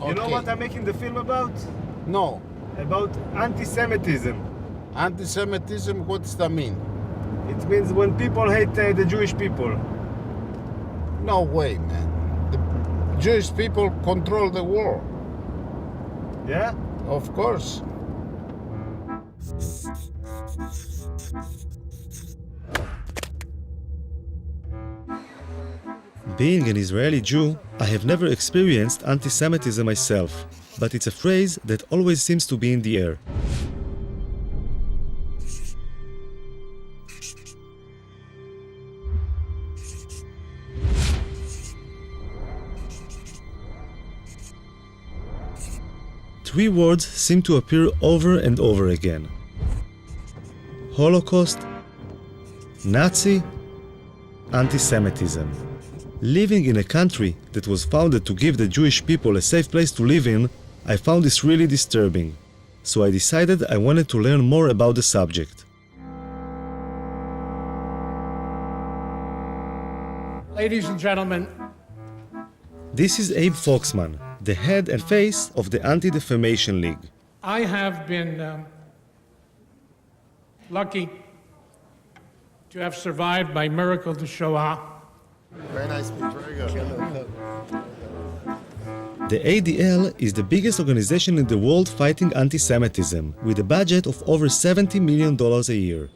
You know what I'm making the film about? No. About anti-Semitism. Anti-Semitism, what does that mean? It means when people hate the Jewish people. No way, man. The Jewish people control the world. Yeah? Of course. Being an Israeli Jew, I have never experienced anti-Semitism myself, but it's a phrase that always seems to be in the air. Three words seem to appear over and over again: Holocaust, Nazi, anti-Semitism. Living in a country that was founded to give the Jewish people a safe place to live in, I found this really disturbing. So I decided I wanted to learn more about the subject. Ladies and gentlemen, This is Abe Foxman, the head and face of the Anti-Defamation League. I have been lucky to have survived by miracle the Shoah. Very nice, very good. The ADL is the biggest organization in the world fighting anti-Semitism, with a budget of over $70 million a year.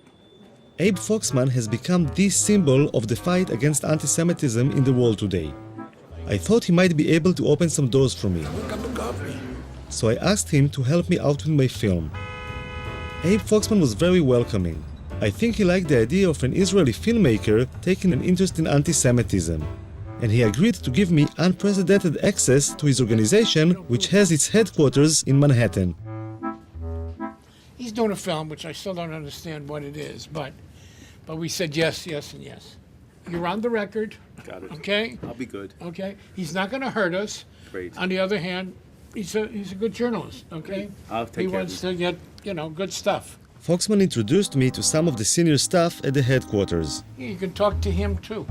Abe Foxman has become the symbol of the fight against anti-Semitism in the world today. I thought he might be able to open some doors for me. So I asked him to help me out with my film. Abe Foxman was very welcoming. I think he liked the idea of an Israeli filmmaker taking an interest in anti-Semitism, and he agreed to give me unprecedented access to his organization, which has its headquarters in Manhattan. He's doing a film, which I still don't understand what it is, but we said yes, yes, and yes. You're on the record. Got it. Okay? I'll be good. Okay? He's not going to hurt us. Great. On the other hand, he's a good journalist, okay? I'll take He care of wants him. to get, good stuff. Foxman introduced me to some of the senior staff at the headquarters. You can talk to him too.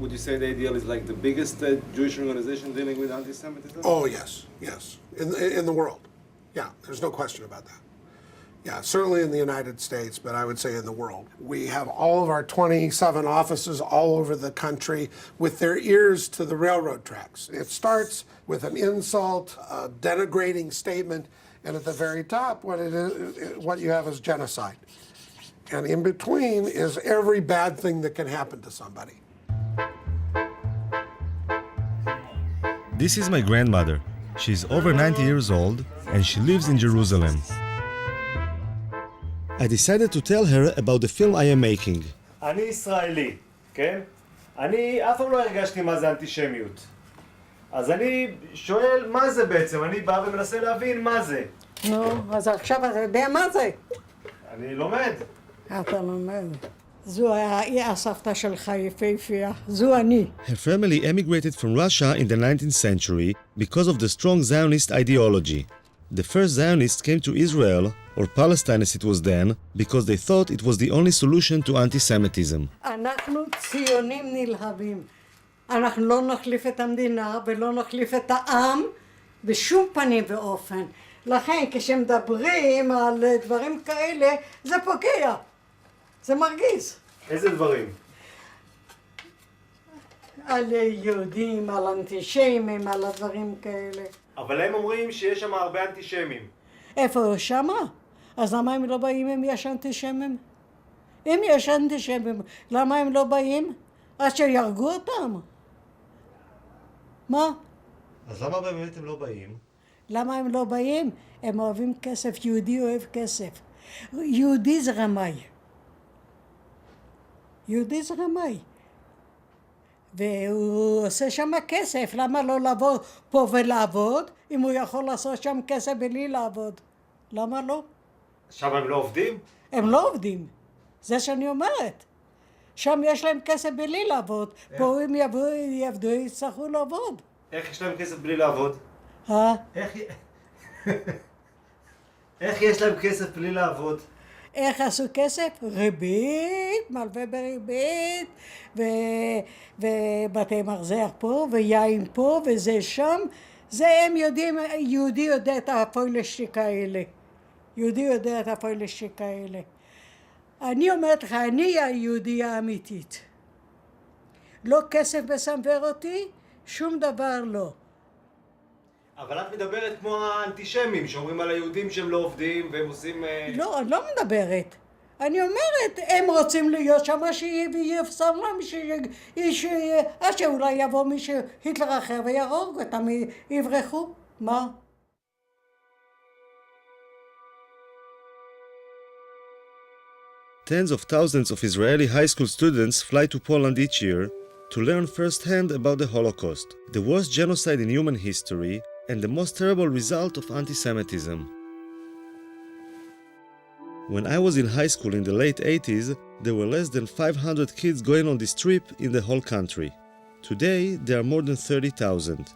Would you say the ADL is like the biggest Jewish organization dealing with anti-Semitism? Oh, yes, yes. In the world. Yeah, there's no question about that. Yeah, certainly in the United States, but I would say in the world. We have all of our 27 offices all over the country with their ears to the railroad tracks. It starts with an insult, a denigrating statement, and at the very top, what you have is genocide. And in between is every bad thing that can happen to somebody. This is my grandmother. She's over 90 years old and she lives in Jerusalem. I decided to tell her about the film I am making. אני ישראלי, כן? אני אף פעם לא הרגשתי מה זה אנטישמיות. אז אני שואל מה זה בעצם, אני בא ומנסה להבין מה זה. נו, אז עכשיו אתה יודע מה זה? אני לומד. אתה לומד. זו הסבתא שלך יפהפייה, זו אני. Her family emigrated from Russia in the 19th century because of the strong Zionist ideology. The first Zionists came to Israel, or Palestine as it was then, because they thought it was the only solution to anti-Semitism. אנחנו ציונים נלהבים. אנחנו לא נחליף את המדינה ולא נחליף את העם בשום פנים ואופן. לכן כשמדברים על דברים כאלה, זה פוגע. זה מרגיז. איזה דברים? על יהודים, על אנטישמים, על הדברים כאלה. אבל הם אומרים שיש שם הרבה אנטישמים. איפה שמה? אז למה הם לא באים אם יש אנטישמים? אם יש אנטישמים, למה הם לא באים? עד שירגו אותם. מה? אז למה באמת הם לא באים? למה הם לא באים? הם אוהבים כסף, יהודי אוהב כסף. יהודי זה רמאי. יהודי זה רמאי. והוא עושה שם כסף, למה לא לבוא פה ולעבוד, אם הוא יכול לעשות שם כסף בלי לעבוד? למה לא? שם הם לא עובדים? הם לא עובדים, זה שאני אומרת. שם יש להם כסף בלי לעבוד, פה אם יעבדו, יצטרכו לעבוד. איך יש להם כסף בלי לעבוד? אה? איך יש להם כסף בלי לעבוד? איך עשו כסף? ריבית, מלווה בריבית, ובתי מרזח פה, ויין פה, וזה שם. זה הם יודעים, יהודי יודע את הפוילשטיק האלה. יהודי יודע את הפוילשטיק האלה. אני אומרת לך, אני היהודייה האמיתית. לא כסף מסנוור אותי, שום דבר לא. אבל את מדברת כמו האנטישמים שאומרים על היהודים שהם לא עובדים והם עושים... לא, אני לא מדברת. אני אומרת, הם רוצים להיות שם, שיפסר להם, עד שאולי יבוא מישהו, היטלר אחר ויהרוג אותם, יברחו. מה? Tens of thousands of Israeli high school students fly to Poland each year to learn firsthand about the Holocaust, the worst genocide in human history and the most terrible result of anti-Semitism. When I was in high school in the late 80s, there were less than 500 kids going on this trip in the whole country. Today, there are more than 30,000.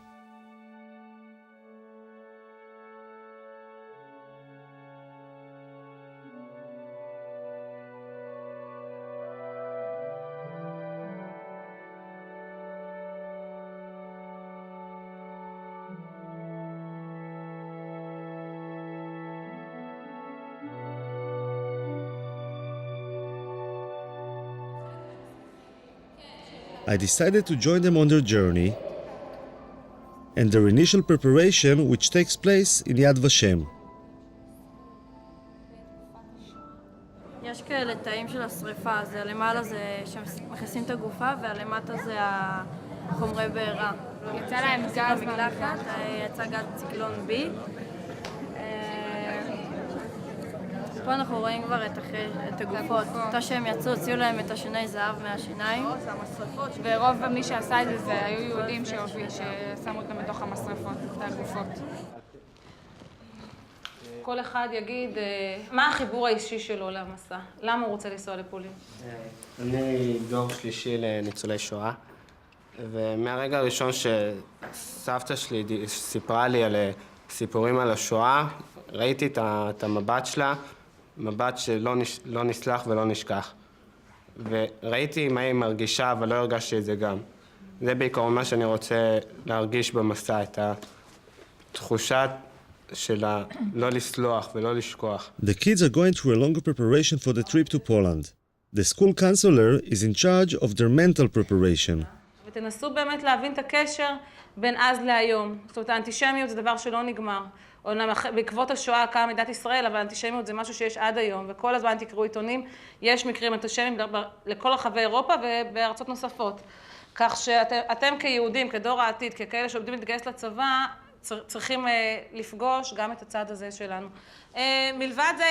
I decided to join them on their journey and their initial preparation, which takes place in Yad Vashem. יש כאלה תאים של השריפה, זה למעלה זה שמכניסים את הגופה והלמטה זה החומרי בעירה. יצא להם גז במקלחת, יצא גז ציקלון B. פה אנחנו רואים כבר את הגופות. אותה שהם יצאו, הוציאו להם את השני זהב מהשיניים. ורוב מי שעשה את זה היו יהודים ששמו אותם בתוך המשרפות, את הגופות. כל אחד יגיד מה החיבור האישי שלו למסע, למה הוא רוצה לנסוע לפולין. אני דור שלישי לניצולי שואה, ומהרגע הראשון שסבתא שלי סיפרה לי על סיפורים על השואה, ראיתי את המבט שלה, מבט שלא נסלח ולא נשכח. וראיתי מה היא מרגישה, אבל לא הרגשתי את זה גם. זה בעיקרון מה שאני רוצה להרגיש במסע, את התחושת של לא לסלוח ולא לשכוח. The kids are going through a longer preparation for the trip to Poland. The school counselor is in charge of their mental preparation. ותנסו באמת להבין את הקשר בין אז להיום. זאת אומרת, האנטישמיות זה דבר שלא נגמר. בעקבות השואה קמה מדינת ישראל, אבל האנטישמיות זה משהו שיש עד היום, וכל הזמן תקראו עיתונים, יש מקרים אנטישמיים לכל רחבי אירופה ובארצות נוספות. כך שאתם כיהודים, כדור העתיד, ככאלה שעובדים להתגייס לצבא, צריכים לפגוש גם את הצד הזה שלנו. מלבד זה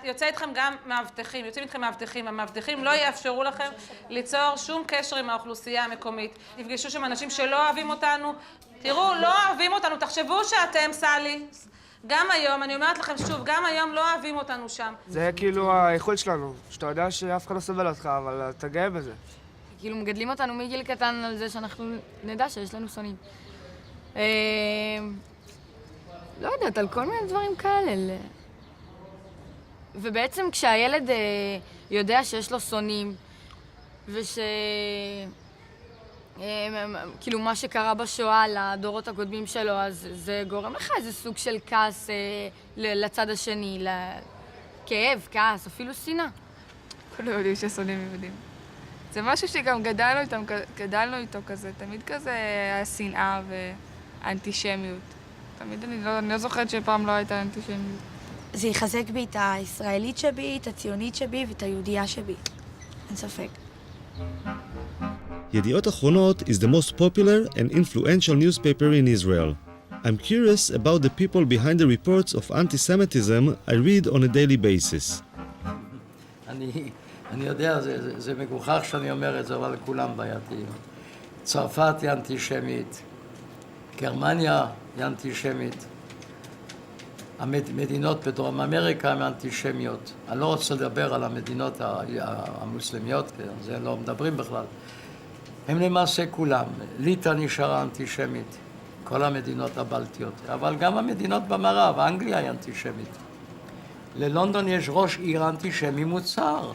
יוצא איתכם גם מאבטחים, יוצאים איתכם מאבטחים. המאבטחים לא יאפשרו לכם ליצור שום קשר עם האוכלוסייה המקומית. תפגשו שם אנשים שלא אוהבים אותנו. תראו, לא אוהבים אותנו, תחשבו שאתם, סלי. גם היום, אני אומרת לכם שוב, גם היום לא אוהבים אותנו שם. זה כאילו האיכות שלנו, שאתה יודע שאף אחד לא סובל אותך, אבל אתה גאה בזה. כאילו מגדלים אותנו מגיל קטן על זה שאנחנו נדע שיש לנו שונאים. לא יודעת, על כל מיני דברים כאלה. ובעצם כשהילד יודע שיש לו שונאים, כאילו מה שקרה בשואה לדורות הקודמים שלו, אז זה גורם לך איזה סוג של כעס לצד השני, כאב, כעס, אפילו שנאה. כולנו יודעים ששונאים יהודים. זה משהו שגם גדלנו איתו כזה, תמיד כזה השנאה והאנטישמיות. תמיד אני לא זוכרת שפעם לא הייתה אנטישמיות. זה יחזק בי את הישראלית שבי, את הציונית שבי ואת היהודייה שבי. אין ספק. Yediot Achronot is the most popular and influential newspaper in Israel. I'm curious about the people behind the reports of anti-Semitism I read on a daily basis. אני יודע, זה מגוחך שאני אומר את זה, אבל כולם בעייתיים. צרפת היא אנטישמית, גרמניה היא אנטישמית, המדינות בדרום אמריקה הן אנטישמיות. אני לא רוצה לדבר על המדינות המוסלמיות, זה לא מדברים בכלל. הם למעשה כולם. ליטא נשארה אנטישמית, כל המדינות הבלטיות, אבל גם המדינות במערב, אנגליה היא אנטישמית. ללונדון יש ראש עיר אנטישמי מוצהר.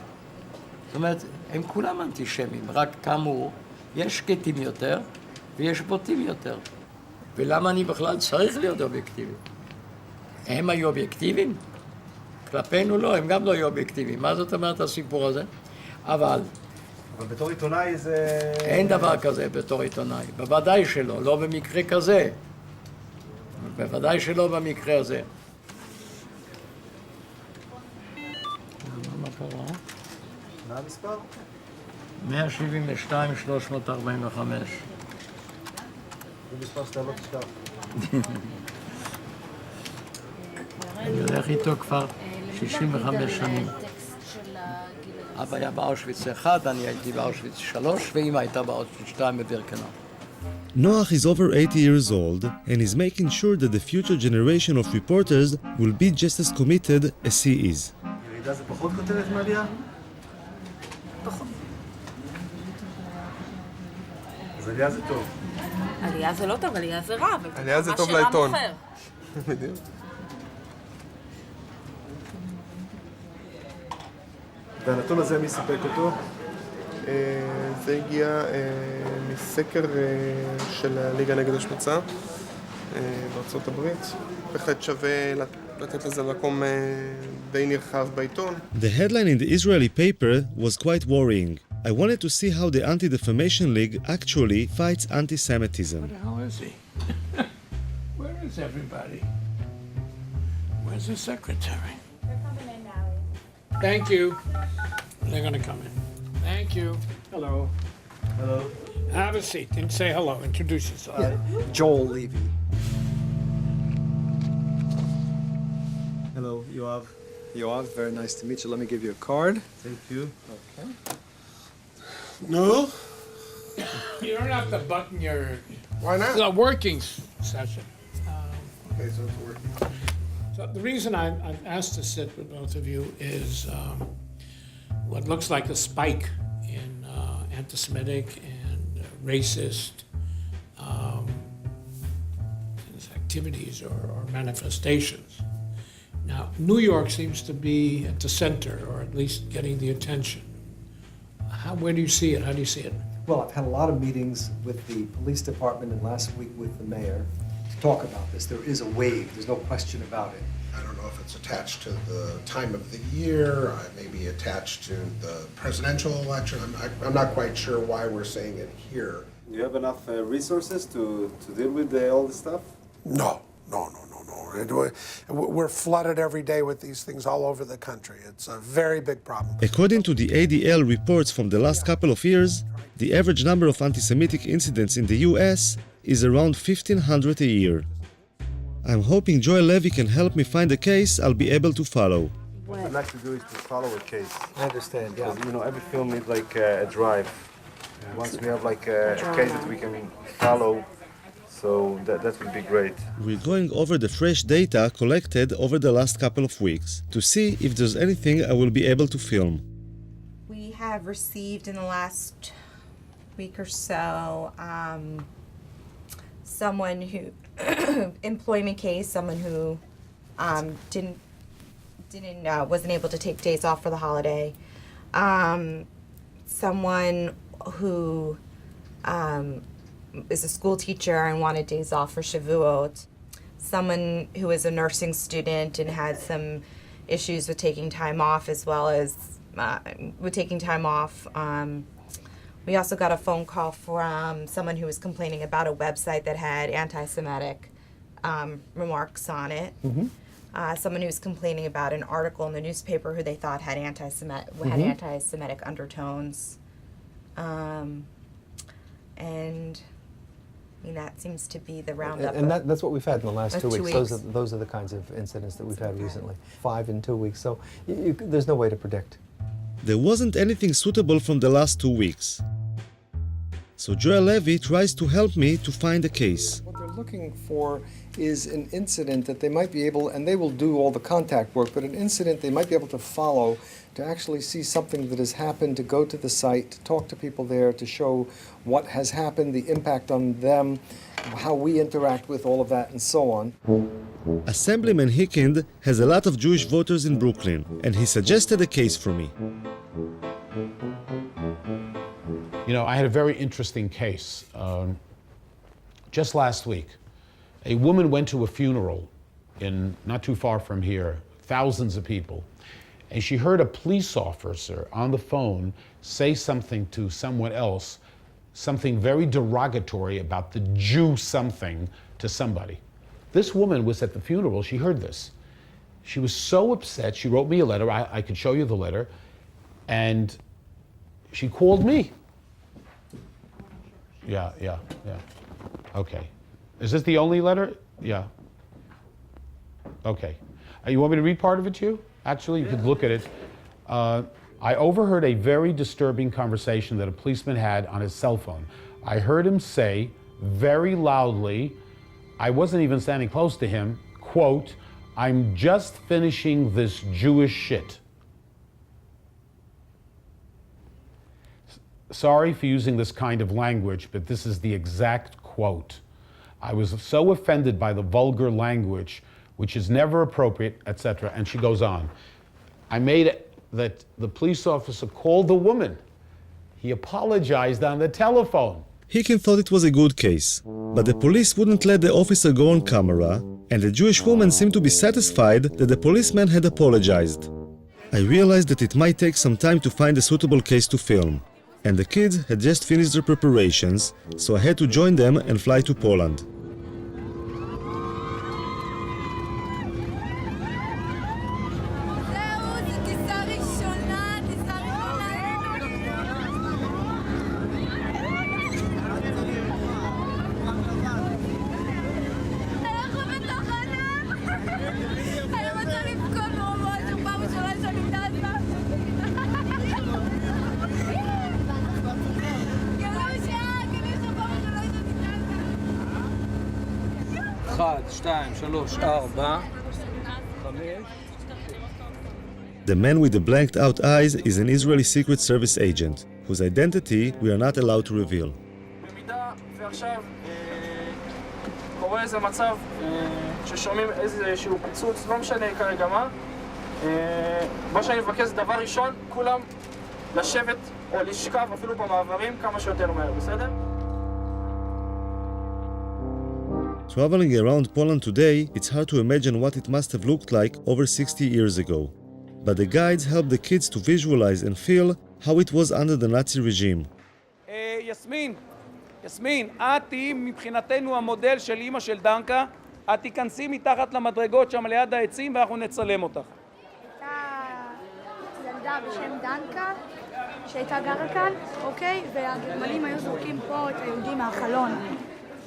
זאת אומרת, הם כולם אנטישמים, רק כאמור, יש שקטים יותר ויש בוטים יותר. ולמה אני בכלל צריך להיות אובייקטיבי? הם היו אובייקטיביים? כלפינו לא, הם גם לא היו אובייקטיביים. מה זאת אומרת הסיפור הזה? אבל בתור עיתונאי זה... אין דבר כזה בתור עיתונאי. בוודאי שלא, לא במקרה כזה. בוודאי שלא במקרה הזה. מה קרה? מה המספר? 172,345. זה מספר שאתה לא תשכח. אני הולך איתו כבר 65 שנים. אבא היה באושוויץ 1, אני הייתי באושוויץ 3, ואמא הייתה באושוויץ 2 בבירקנאו. Noach is over 80 years old and is making sure that the future generation of reporters will be just as committed as he is. ירידה זה פחות כותרת מעלייה? פחות. אז עלייה זה טוב. עלייה זה לא טוב, עלייה זה רע. עלייה זה טוב לעיתון. בדיוק. והנתון הזה מי סיפק אותו? זה הגיע מסקר של הליגה נגד השמצה בארצות הברית. בהחלט שווה לתת לזה מקום די נרחב בעיתון. The headline in the Israeli paper was quite worrying. I wanted to see how the Anti-Defamation League actually fights anti-Semitism. Where the hell is he? Where is everybody? Where's the secretary? They're coming in now. Thank you. They're gonna come in. Thank you. Hello. Hello. Have a seat and say hello. Introduce yourself. Joel Levy. Hello, Yoav. Yoav, very nice to meet you. Let me give you a card. Thank you. Okay. No? You don't have to button your... Why not? It's a working session. Okay, so it's working. So the reason I'm asked to sit with both of you is what looks like a spike in anti-Semitic and racist activities or manifestations. Now, New York seems to be at the center, or at least getting the attention. Where do you see it? How do you see it? Well, I've had a lot of meetings with the police department and last week with the mayor to talk about this. There is a wave. There's no question about it. I don't know if it's attached to the time of the year, maybe attached to the presidential election. I'm not quite sure why we're saying it here. Do you have enough resources to deal with all this stuff? No. We're flooded every day with these things all over the country. It's a very big problem. According to the ADL reports from the last couple of years, the average number of anti-Semitic incidents in the US is around 1,500 a year. I'm hoping Joel Levy can help me find a case I'll be able to follow. What I'd like to do is to follow a case. I understand, yeah. Because, every film needs like a drive. And once we have like a case that we can follow, so that would be great. We're going over the fresh data collected over the last couple of weeks to see if there's anything I will be able to film. We have received in the last week or so someone who employment case, someone who wasn't able to take days off for the holiday, someone who is a school teacher and wanted days off for Shavuot, someone who is a nursing student and had some issues with taking time off as well as with taking time off. We also got a phone call from someone who was complaining about a website that had anti-Semitic remarks on it. Mm-hmm. Someone who was complaining about an article in the newspaper who they thought had anti-Semitic undertones. And that seems to be the roundup. And that's what we've had in the last 2 weeks. 2 weeks. Those are the kinds of incidents that we've had recently. 5 in 2 weeks. So there's no way to predict. There wasn't anything suitable from the last 2 weeks. So Joel Levy tries to help me to find a case. What they're looking for is an incident that they might be able, and they will do all the contact work, but an incident they might be able to follow, to actually see something that has happened, to go to the site, to talk to people there, to show what has happened, the impact on them, how we interact with all of that, and so on. Assemblyman Hickind has a lot of Jewish voters in Brooklyn, and he suggested a case for me. You know, I had a very interesting case. Just last week, a woman went to a funeral in not too far from here, thousands of people, and she heard a police officer on the phone say something to someone else, something very derogatory about the Jew something to somebody. This woman was at the funeral, she heard this. She was so upset, she wrote me a letter, I could show you the letter, and she called me. Yeah. Okay. Is this the only letter? Yeah. Okay. You want me to read part of it to you? Actually, you could look at it. I overheard a very disturbing conversation that a policeman had on his cell phone. I heard him say very loudly, I wasn't even standing close to him, quote, "I'm just finishing this Jewish shit." Sorry for using this kind of language, but this is the exact quote. I was so offended by the vulgar language, which is never appropriate, etc. And she goes on. I made it that the police officer called the woman. He apologized on the telephone. Hickin thought it was a good case, but the police wouldn't let the officer go on camera, and the Jewish woman seemed to be satisfied that the policeman had apologized. I realized that it might take some time to find a suitable case to film, and the kids had just finished their preparations, so I had to join them and fly to Poland. The man with the blanked out eyes is an Israeli Secret Service agent, whose identity we are not allowed to reveal. במידה ועכשיו קורה איזה מצב ששומעים איזשהו פיצוץ, לא משנה כרגע מה שאני מבקש דבר ראשון, כולם לשבת או לשכב אפילו במעברים כמה שיותר מהר, בסדר? Traveling around Poland today, it's hard to imagine what it must have looked like over 60 years ago. But the guides help the kids to visualize and feel how it was under the Nazi regime. יסמין, את תהיי מבחינתנו המודל של אמא של דנקה, את תיכנסי מתחת למדרגות שם ליד העצים ואנחנו נצלם אותך. הייתה ילדה בשם דנקה שהייתה גרה כאן, אוקיי? והגרמנים היו זורקים פה את היהודים מהחלון.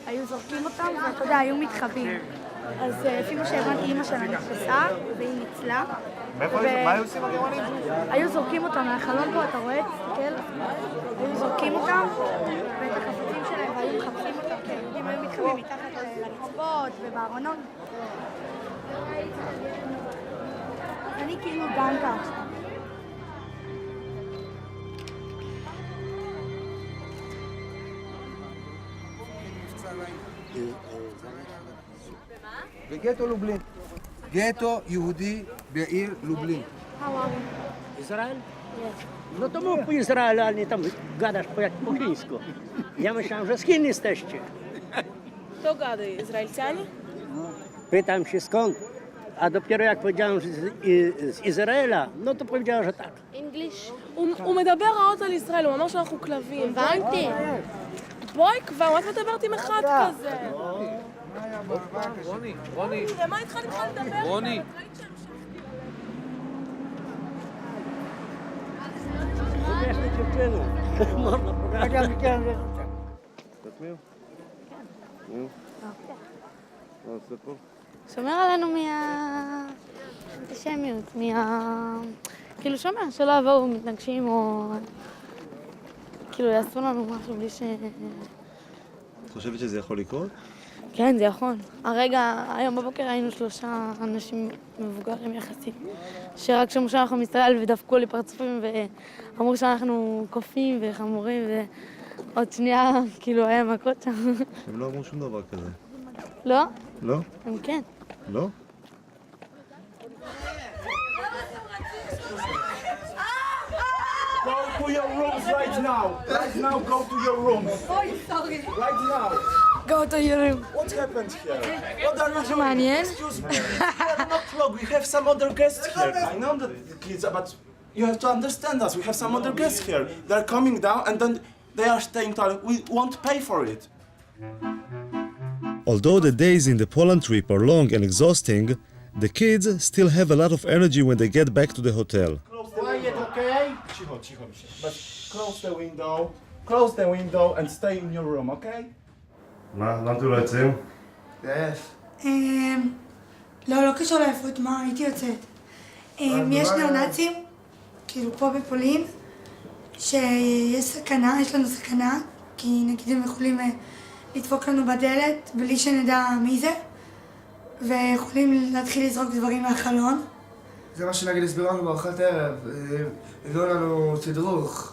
היו זורקים אותם, ואתה יודע, היו מתחבאים. אז לפי מה שהבנתי, אמא שלה נתפסה, והיא ניצלה. מה היו עושים הגרמנים? היו זורקים אותם מהחלון פה, אתה רואה? תסתכל. היו זורקים אותם, ואת החפצים שלהם, והיו מחפשים אותם, כי היהודים היו מתחבאים מתחת לרצפות ובארונות. אני כאילו דנקה עכשיו. בגטו לובלין. גטו יהודי בעיר לובלין. Izrael? No to mów po Izraelu, a nie tam gadasz po chińsku. Ja myślałem, że z Chin jesteście. Kto gada? Izraelcianie? Pytam się skąd, a dopiero jak powiedziałem, że z Izraela, no to powiedziała, że tak. English? הוא מדבר רעות על ישראל, הוא אמר שאנחנו כלבים. הבנתי. בואי כבר, מה את מדברת עם אחד כזה? רוני. למה איתך נתחיל לדבר? רוני. שומר עלינו מהאנטישמיות, כאילו שומר, שלא יבואו מתנגשים או כאילו יעשו לנו משהו בלי ש... את חושבת שזה יכול לקרות? כן, זה יכול. הרגע, היום בבוקר היינו 3 אנשים מבוגרים יחסית, שרק שמעו שאנחנו מישראל ודפקו לי פרצופים ואמרו שאנחנו קופים וחמורים ועוד שנייה כאילו היה מכות שם. הם לא אמרו שום דבר כזה. לא? לא? הם כן. לא? Go to your rooms right now. Right now, go to your rooms. Oh, sorry. Right now. Go to your room. What happened here? What are you משהו מעניין? Excuse me. We are not vlog. We have some other guests here. I know that the kids, but you have to understand us. We have some other guests here. They're coming down and then they are staying down. We won't pay for it. Although the days in the Poland trip are long and exhausting, the kids still have a lot of energy when they get back to the hotel. Quiet, okay? Cicho. But close the window and stay in your room, okay? מה? למה אתם לא יוצאים? Yes. לא קשור לעייפות, מה? הייתי יוצאת. יש ניאו-נאצים, כאילו פה בפולין, שיש סכנה, יש לנו סכנה, כי נגיד הם יכולים לדפוק לנו בדלת בלי שנדע מי זה, ויכולים להתחיל לזרוק דברים מהחלון. זה מה שנגיד הסבירו לנו בארוחת ערב, הביאו לנו תדרוך,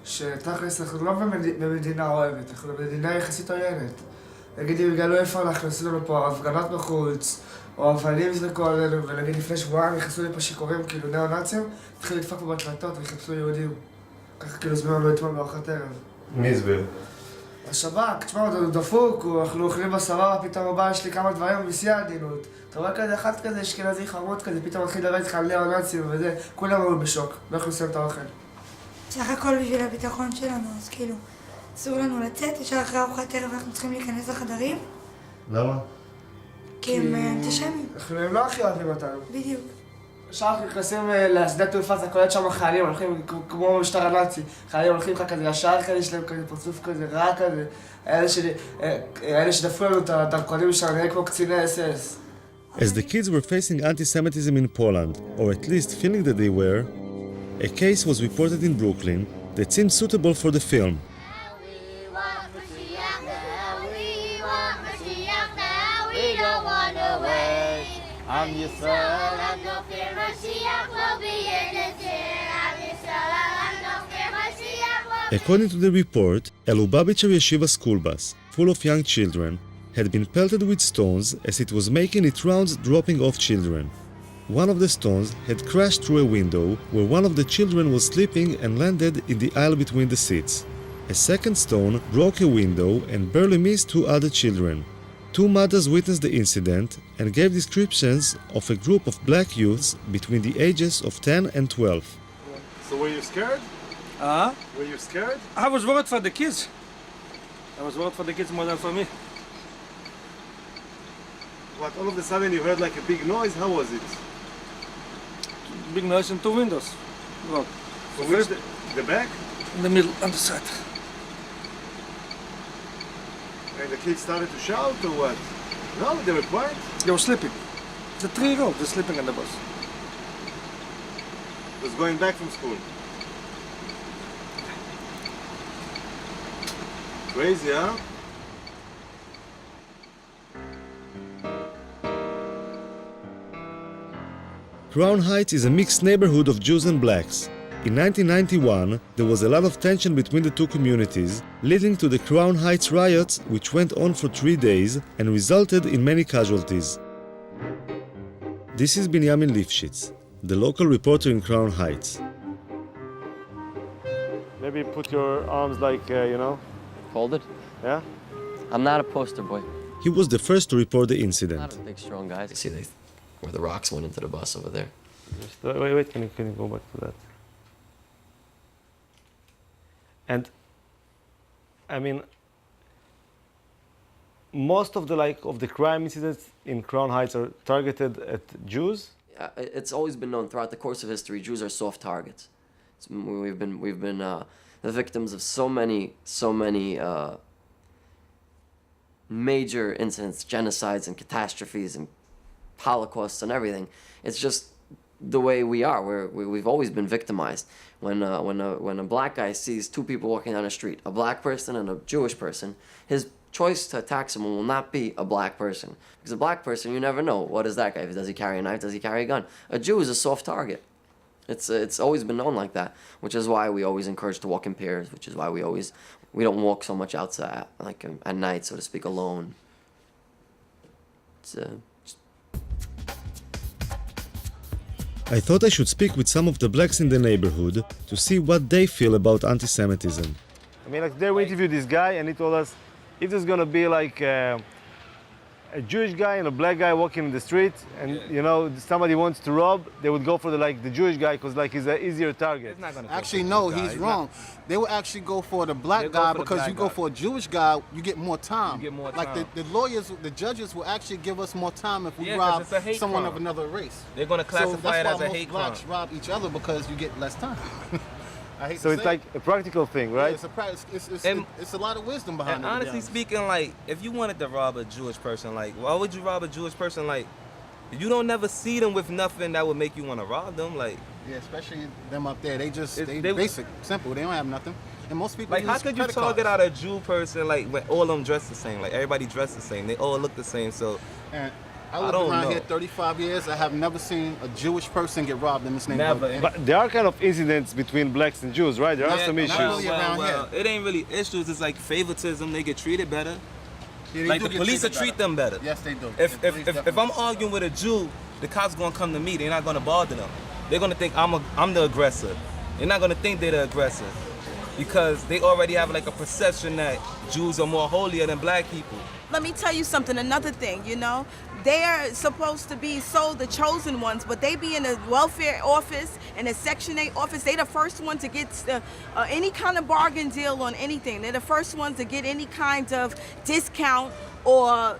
שתכלס אנחנו לא במדינה אוהבת, אנחנו במדינה יחסית עוינת. נגיד אם יגלו איפה אנחנו, עשו לנו פה הפגנות בחוץ, או אבנים יזרקו עלינו, ונגיד לפני שבועיים נכנסו לי פה שיכורים כאילו ניאו-נאצים, התחילו לדפוק פה בדלתות וחיפשו יהודים. ככה כאילו הסבירו לנו אתמול בארוחת ערב. מי הסביר? השב"כ, תשמע, הוא דפוק, אנחנו אוכלים בסבבה, פתאום הוא בא, יש לי כמה דברים בשיא העדינות. אתה רואה כזה, אחד כזה, אשכנזי חמוד כזה, פתאום מתחיל לדבר איתך על ניאו-נאצים וזה, כולם היו בשוק, לא יכולים לסיים את האוכל. סך הכל בשביל הביטחון שלנו, אז כאילו, אסור לנו לצאת, ישר אחרי ארוחת ערב אנחנו צריכים להיכנס לחדרים. למה? כי הם אנטישמים. הם לא הכי אוהבים אותנו. בדיוק. ישר אנחנו נכנסים לשדה תעופה, זה קולט שם חיילים, הולכים כמו משטר הנאצי. חיילים הולכים לך כזה ישר כזה, יש להם כזה פרצוף כזה רע כזה. אלה שדפו לנו את הדרכונים שלנו, נראה כמו קציני SS. As the kids were facing anti-Semitism in Poland, or at least feeling that they were, a case was reported in Brooklyn that seemed suitable for the film. According to the report, a Lubavitcher yeshiva school bus, full of young children, had been pelted with stones as it was making its rounds dropping off children. One of the stones had crashed through a window where one of the children was sleeping and landed in the aisle between the seats. A second stone broke a window and barely missed 2 other children. 2 mothers witnessed the incident and gave descriptions of a group of black youths between the ages of 10 and 12. So were you scared? Were you scared? I was worried for the kids. I was worried for the kids more than for me. What, all of a sudden you heard like a big noise? How was it? Big noise in 2 windows. Look. So which, the back? In the middle, on the side. And the kids started to shout or what? No, they were quiet? They were sleeping. It's a 3-year-old, they're sleeping on the bus. Was going back from school. Crazy, huh? Crown Heights is a mixed neighborhood of Jews and blacks. In 1991, there was a lot of tension between the two communities, leading to the Crown Heights riots, which went on for 3 days and resulted in many casualties. This is Binyamin Lifshitz, the local reporter in Crown Heights. Maybe put your arms like, Folded? Yeah? I'm not a poster boy. He was the first to report the incident. Not a big, strong guy. See, where the rocks went into the bus over there. Just, wait, can you go back to that? And, I mean, most of the crime incidents in Crown Heights are targeted at Jews? It's always been known throughout the course of history, Jews are soft targets. We've been the victims of so many major incidents, genocides and catastrophes and Holocausts and everything. It's just the way we are. We've always been victimized. When a black guy sees 2 people walking down the street, a black person and a Jewish person, his choice to attack someone will not be a black person. Because a black person, you never know. What is that guy? Does he carry a knife? Does he carry a gun? A Jew is a soft target. It's always been known like that, which is why we always encourage to walk in pairs, which is why we don't walk so much outside, like at night, so to speak, alone. I thought I should speak with some of the blacks in the neighborhood to see what they feel about anti-Semitism. I mean, like, there we interviewed this guy, and he told us if there's gonna be like a Jewish guy and a black guy walking in the street, and you know somebody wants to rob, they would go for the Jewish guy because like he's an easier target. Actually, no, he's wrong. They would actually go for the black guy because you go for a Jewish guy, you get more time. You get more like time. the lawyers, the judges will actually give us more time if we rob someone of another race. They're going to classify it as a hate crime. That's why most blacks rob each other because you get less time. So it's like a practical thing, right? Yeah, it's a lot of wisdom behind it. And honestly speaking, like, if you wanted to rob a Jewish person, like, why would you rob a Jewish person? Like, you don't never see them with nothing that would make you want to rob them. Like, yeah, especially them up there. They basic, simple. They don't have nothing. And most people like, how could you target out a Jew person like when all of them dress the same? Like, everybody dressed the same. They all look the same. So, and I lived around here 35 years. I have never seen a Jewish person get robbed in this neighborhood. Never. But there are kind of incidents between blacks and Jews, right? There are some issues. Well, it ain't really issues. It's like favoritism. They get treated better. Yeah, like the police will treat them better. Yes, they do. If I'm arguing with a Jew, the cops gonna come to me. They're not gonna bother them. They're gonna think I'm the aggressor. They're not gonna think they're the aggressor because they already have like a perception that Jews are more holier than black people. Let me tell you something, another thing, you know, they're supposed to be the chosen ones, but they be in a welfare office and a Section 8 office. They the first one to get any kind of bargain deal on anything. They're the first ones to get any kind of discount, or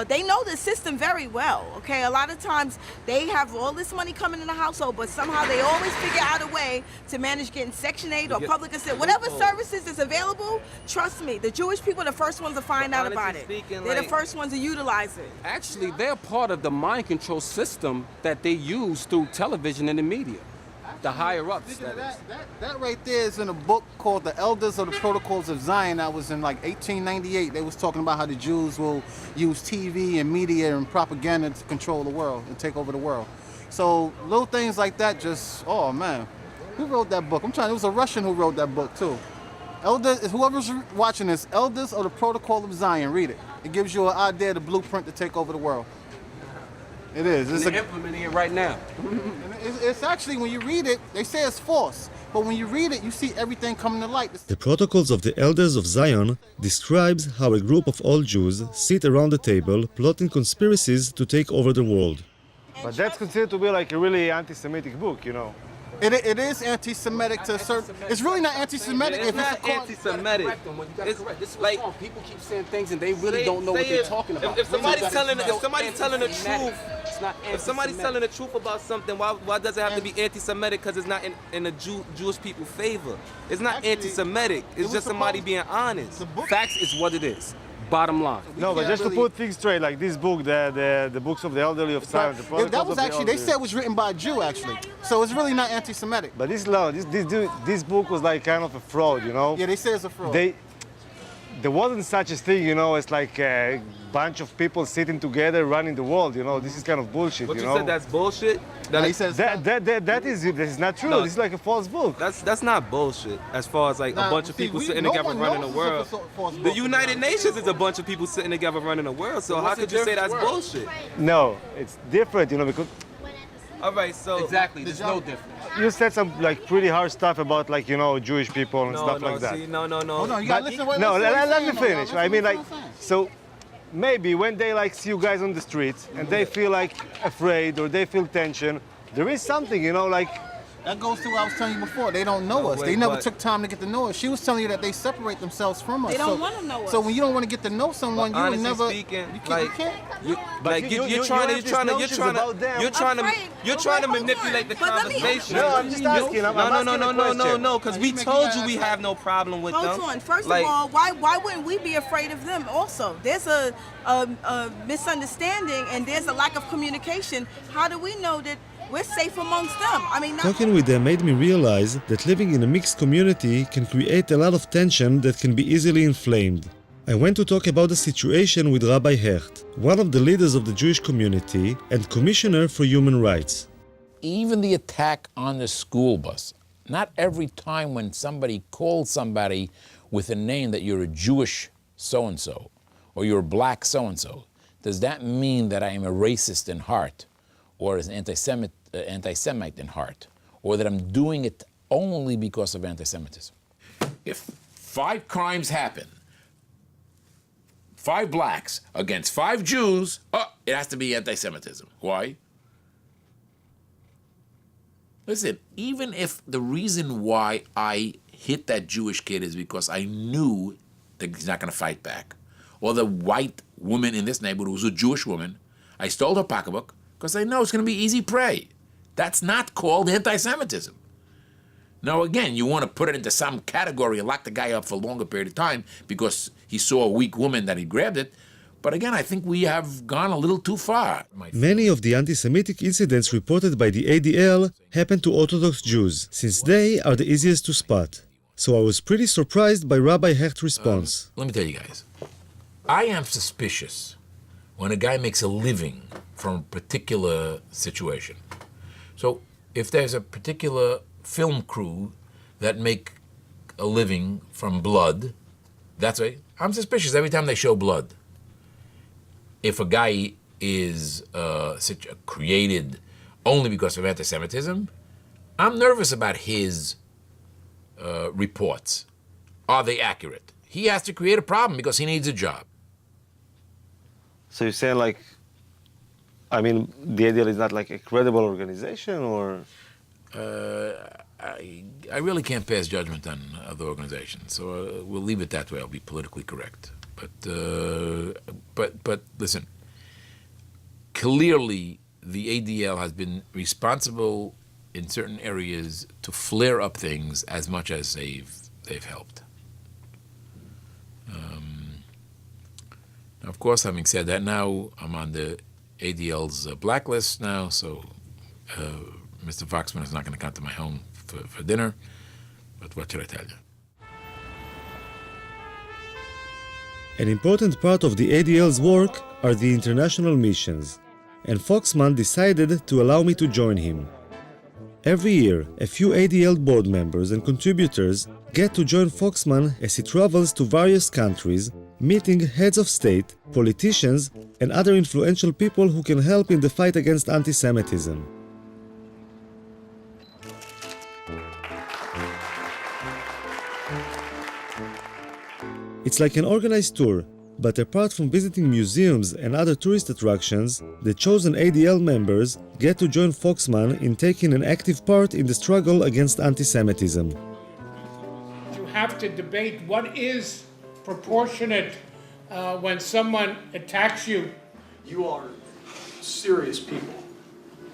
they know the system very well, okay? A lot of times they have all this money coming in the household, but somehow they always figure out a way to manage getting Section 8 or public assistance. Whatever services is available, trust me, the Jewish people are the first ones to find out about it. They're the first ones to utilize it. Actually, they're part of the mind control system that they use through television and the media. The higher ups. That right there is in a book called The Elders of the Protocols of Zion. That was in like 1898. They was talking about how the Jews will use TV and media and propaganda to control the world and take over the world. So little things like that just, oh man. Who wrote that book? It was a Russian who wrote that book too. Whoever's watching this, Elders of the Protocol of Zion, read it. It gives you an idea, the blueprint to take over the world. It is. And they're implementing it right now. It's actually, when you read it, they say it's false. But when you read it, you see everything coming to light. The Protocols of the Elders of Zion describes how a group of all Jews sit around the table plotting conspiracies to take over the world. But that's considered to be like a really anti-Semitic book, you know. It is anti-Semitic to a certain. It's really not anti-Semitic. It's not anti-Semitic. It's like people keep saying things and they really don't know what they're talking about. If somebody's telling the truth, if somebody's telling the truth about something, why does it have to be anti-Semitic? Because it's not in the Jewish people's favor. It's not anti-Semitic. It's just somebody being honest. Facts is what it is. Bottom line. No, but just to put things straight, like this book, the books of the elderly of Zion, the Protocols that was of actually, they said it was written by a Jew actually. So it's really not anti-Semitic. But this book was like kind of a fraud, you know? Yeah, they say it's a fraud. There wasn't such a thing, you know, it's like a bunch of people sitting together running the world, you know? This is kind of bullshit, But you you know? said that's bullshit? That is not true. This is like a false book. That's not bullshit. As far as like a bunch of people sitting together running the world. The United Nations is a bunch of people sitting together running the world. So how could you say that's bullshit? No, it's different, you know, because all right, so exactly, there's no difference. you said some like pretty hard stuff about like, you know, Jewish people and stuff like that. See, no. Hold on, you gotta listen to what let me finish. I mean, like, so maybe when they like see you guys on the streets and they feel like afraid or they feel tension, there is something, you know, like. That goes to what I was telling you before. They don't know us. They never took time to get to know us. She was telling you that they separate themselves from us. They don't want to know us. So when you don't want to get to know someone, you would never. Speaking, you can't. You're trying to manipulate the conversation. No, I'm just asking. No, because we told you we have no problem with them. Hold on. First of all, why wouldn't we be afraid of them also? There's a misunderstanding and there's a lack of communication. How do we know that we're safe amongst them? I mean, Talking with them made me realize that living in a mixed community can create a lot of tension that can be easily inflamed. I went to talk about the situation with Rabbi Hecht, one of the leaders of the Jewish community and Commissioner for Human Rights. Even the attack on the school bus, not every time when somebody calls somebody with a name that you're a Jewish so-and-so or you're a black so-and-so, does that mean that I am a racist in heart or an anti-Semite in heart, or that I'm doing it only because of anti-Semitism? If 5 crimes happen, 5 blacks against 5 Jews, it has to be anti-Semitism. Why? Listen, even if the reason why I hit that Jewish kid is because I knew that he's not going to fight back, or the white woman in this neighborhood was a Jewish woman, I stole her pocketbook because I know it's going to be easy prey. That's not called anti-Semitism. Now, again, you want to put it into some category and lock the guy up for a longer period of time because he saw a weak woman that he grabbed it. But again, I think we have gone a little too far. Many of the anti-Semitic incidents reported by the ADL happen to Orthodox Jews, since they are the easiest to spot. So I was pretty surprised by Rabbi Hecht's response. Let me tell you guys, I am suspicious when a guy makes a living from a particular situation. So if there's a particular film crew that make a living from blood, that's right, I'm suspicious every time they show blood. If a guy is created only because of anti-Semitism, I'm nervous about his reports. Are they accurate? He has to create a problem because he needs a job. So you're saying, like, I mean, the ADL is not like a credible organization, or? I really can't pass judgment on other organizations, so we'll leave it that way. I'll be politically correct. But listen, clearly the ADL has been responsible in certain areas to flare up things as much as they've helped. Of course, having said that, now I'm on the ADL's blacklist now, so Mr. Foxman is not going to come to my home for dinner, but what should I tell you? An important part of the ADL's work are the international missions, and Foxman decided to allow me to join him. Every year, a few ADL board members and contributors get to join Foxman as he travels to various countries, meeting heads of state, politicians, and other influential people who can help in the fight against anti-Semitism. It's like an organized tour, but apart from visiting museums and other tourist attractions, the chosen ADL members get to join Foxman in taking an active part in the struggle against anti-Semitism. You have to debate what is proportionate when someone attacks you. You are serious people,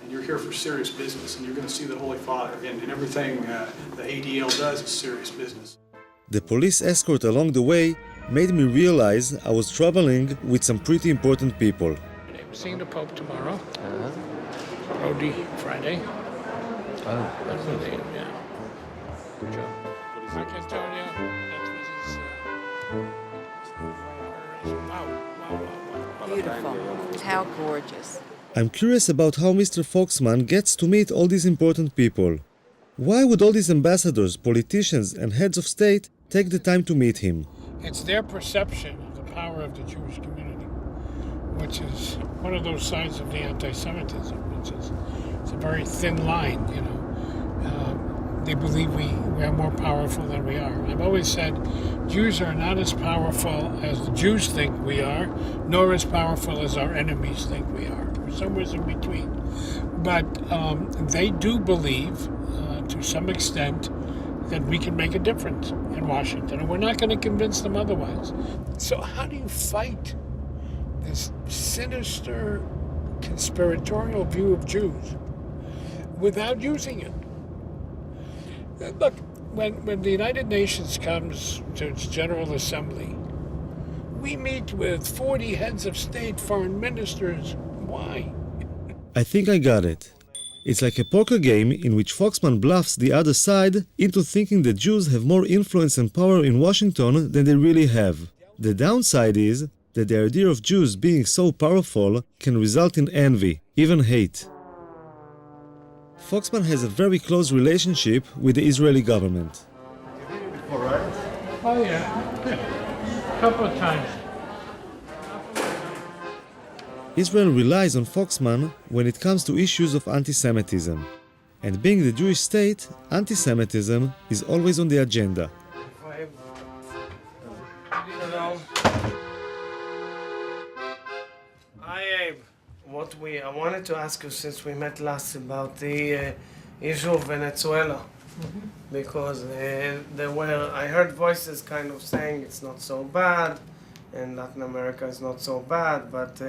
and you're here for serious business, and you're going to see the Holy Father, and everything the ADL does is serious business. The police escort along the way made me realize I was traveling with some pretty important people. I'm seeing the Pope tomorrow. Brody Friday. That's the name, yeah. Good job. I can tell you that was his. Beautiful. How gorgeous. I'm curious about how Mr. Foxman gets to meet all these important people. Why would all these ambassadors, politicians, and heads of state take the time to meet him? It's their perception of the power of the Jewish community, which is one of those sides of the anti-Semitism, which is it's a very thin line, you know. They believe we are more powerful than we are. I've always said Jews are not as powerful as the Jews think we are, nor as powerful as our enemies think we are. We're somewhere in between. But they do believe, to some extent, that we can make a difference in Washington, and we're not going to convince them otherwise. So how do you fight this sinister, conspiratorial view of Jews without using it? Look, when the United Nations comes to its General Assembly, we meet with 40 heads of state, foreign ministers. Why? I think I got it. It's like a poker game in which Foxman bluffs the other side into thinking that Jews have more influence and power in Washington than they really have. The downside is that the idea of Jews being so powerful can result in envy, even hate. Foxman has a very close relationship with the Israeli government. All right. Oh, yeah. A couple of times. Israel relies on Foxman when it comes to issues of anti-Semitism. And being the Jewish state, anti-Semitism is always on the agenda. Hi, Abe. I wanted to ask you since we met last about the issue of Venezuela, because I heard voices kind of saying it's not so bad, and Latin America is not so bad, but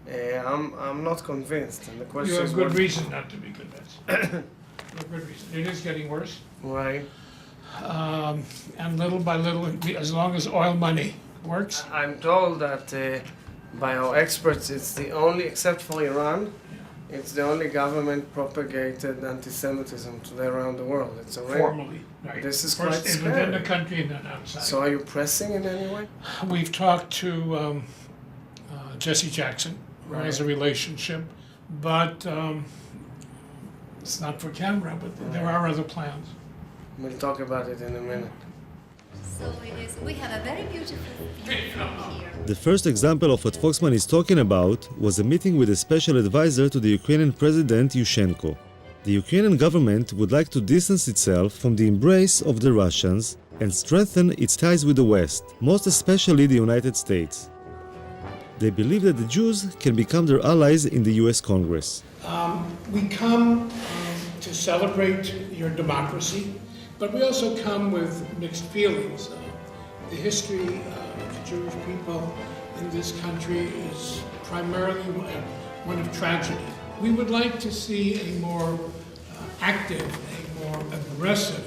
I'm not convinced. And the question You is have good what- reason not to be convinced. You have good reason. It is getting worse. Right. And little by little, as long as oil money works. I'm told that by our experts, it's the only, except for Iran, it's the only government-propagated anti-Semitism today around the world. It's a Formally, right. This is First quite scary. within the country and then outside. So are you pressing in any way? We've talked to Jesse Jackson, who has a relationship, but it's not for camera, but there are other plans. We'll talk about it in a minute. So we have a very beautiful view from here. The first example of what Foxman is talking about was a meeting with a special advisor to the Ukrainian President Yushchenko. The Ukrainian government would like to distance itself from the embrace of the Russians and strengthen its ties with the West, most especially the United States. They believe that the Jews can become their allies in the US Congress. We come to celebrate your democracy, but we also come with mixed feelings. The history of the Jewish people in this country is primarily one of tragedy. We would like to see a more active, a more aggressive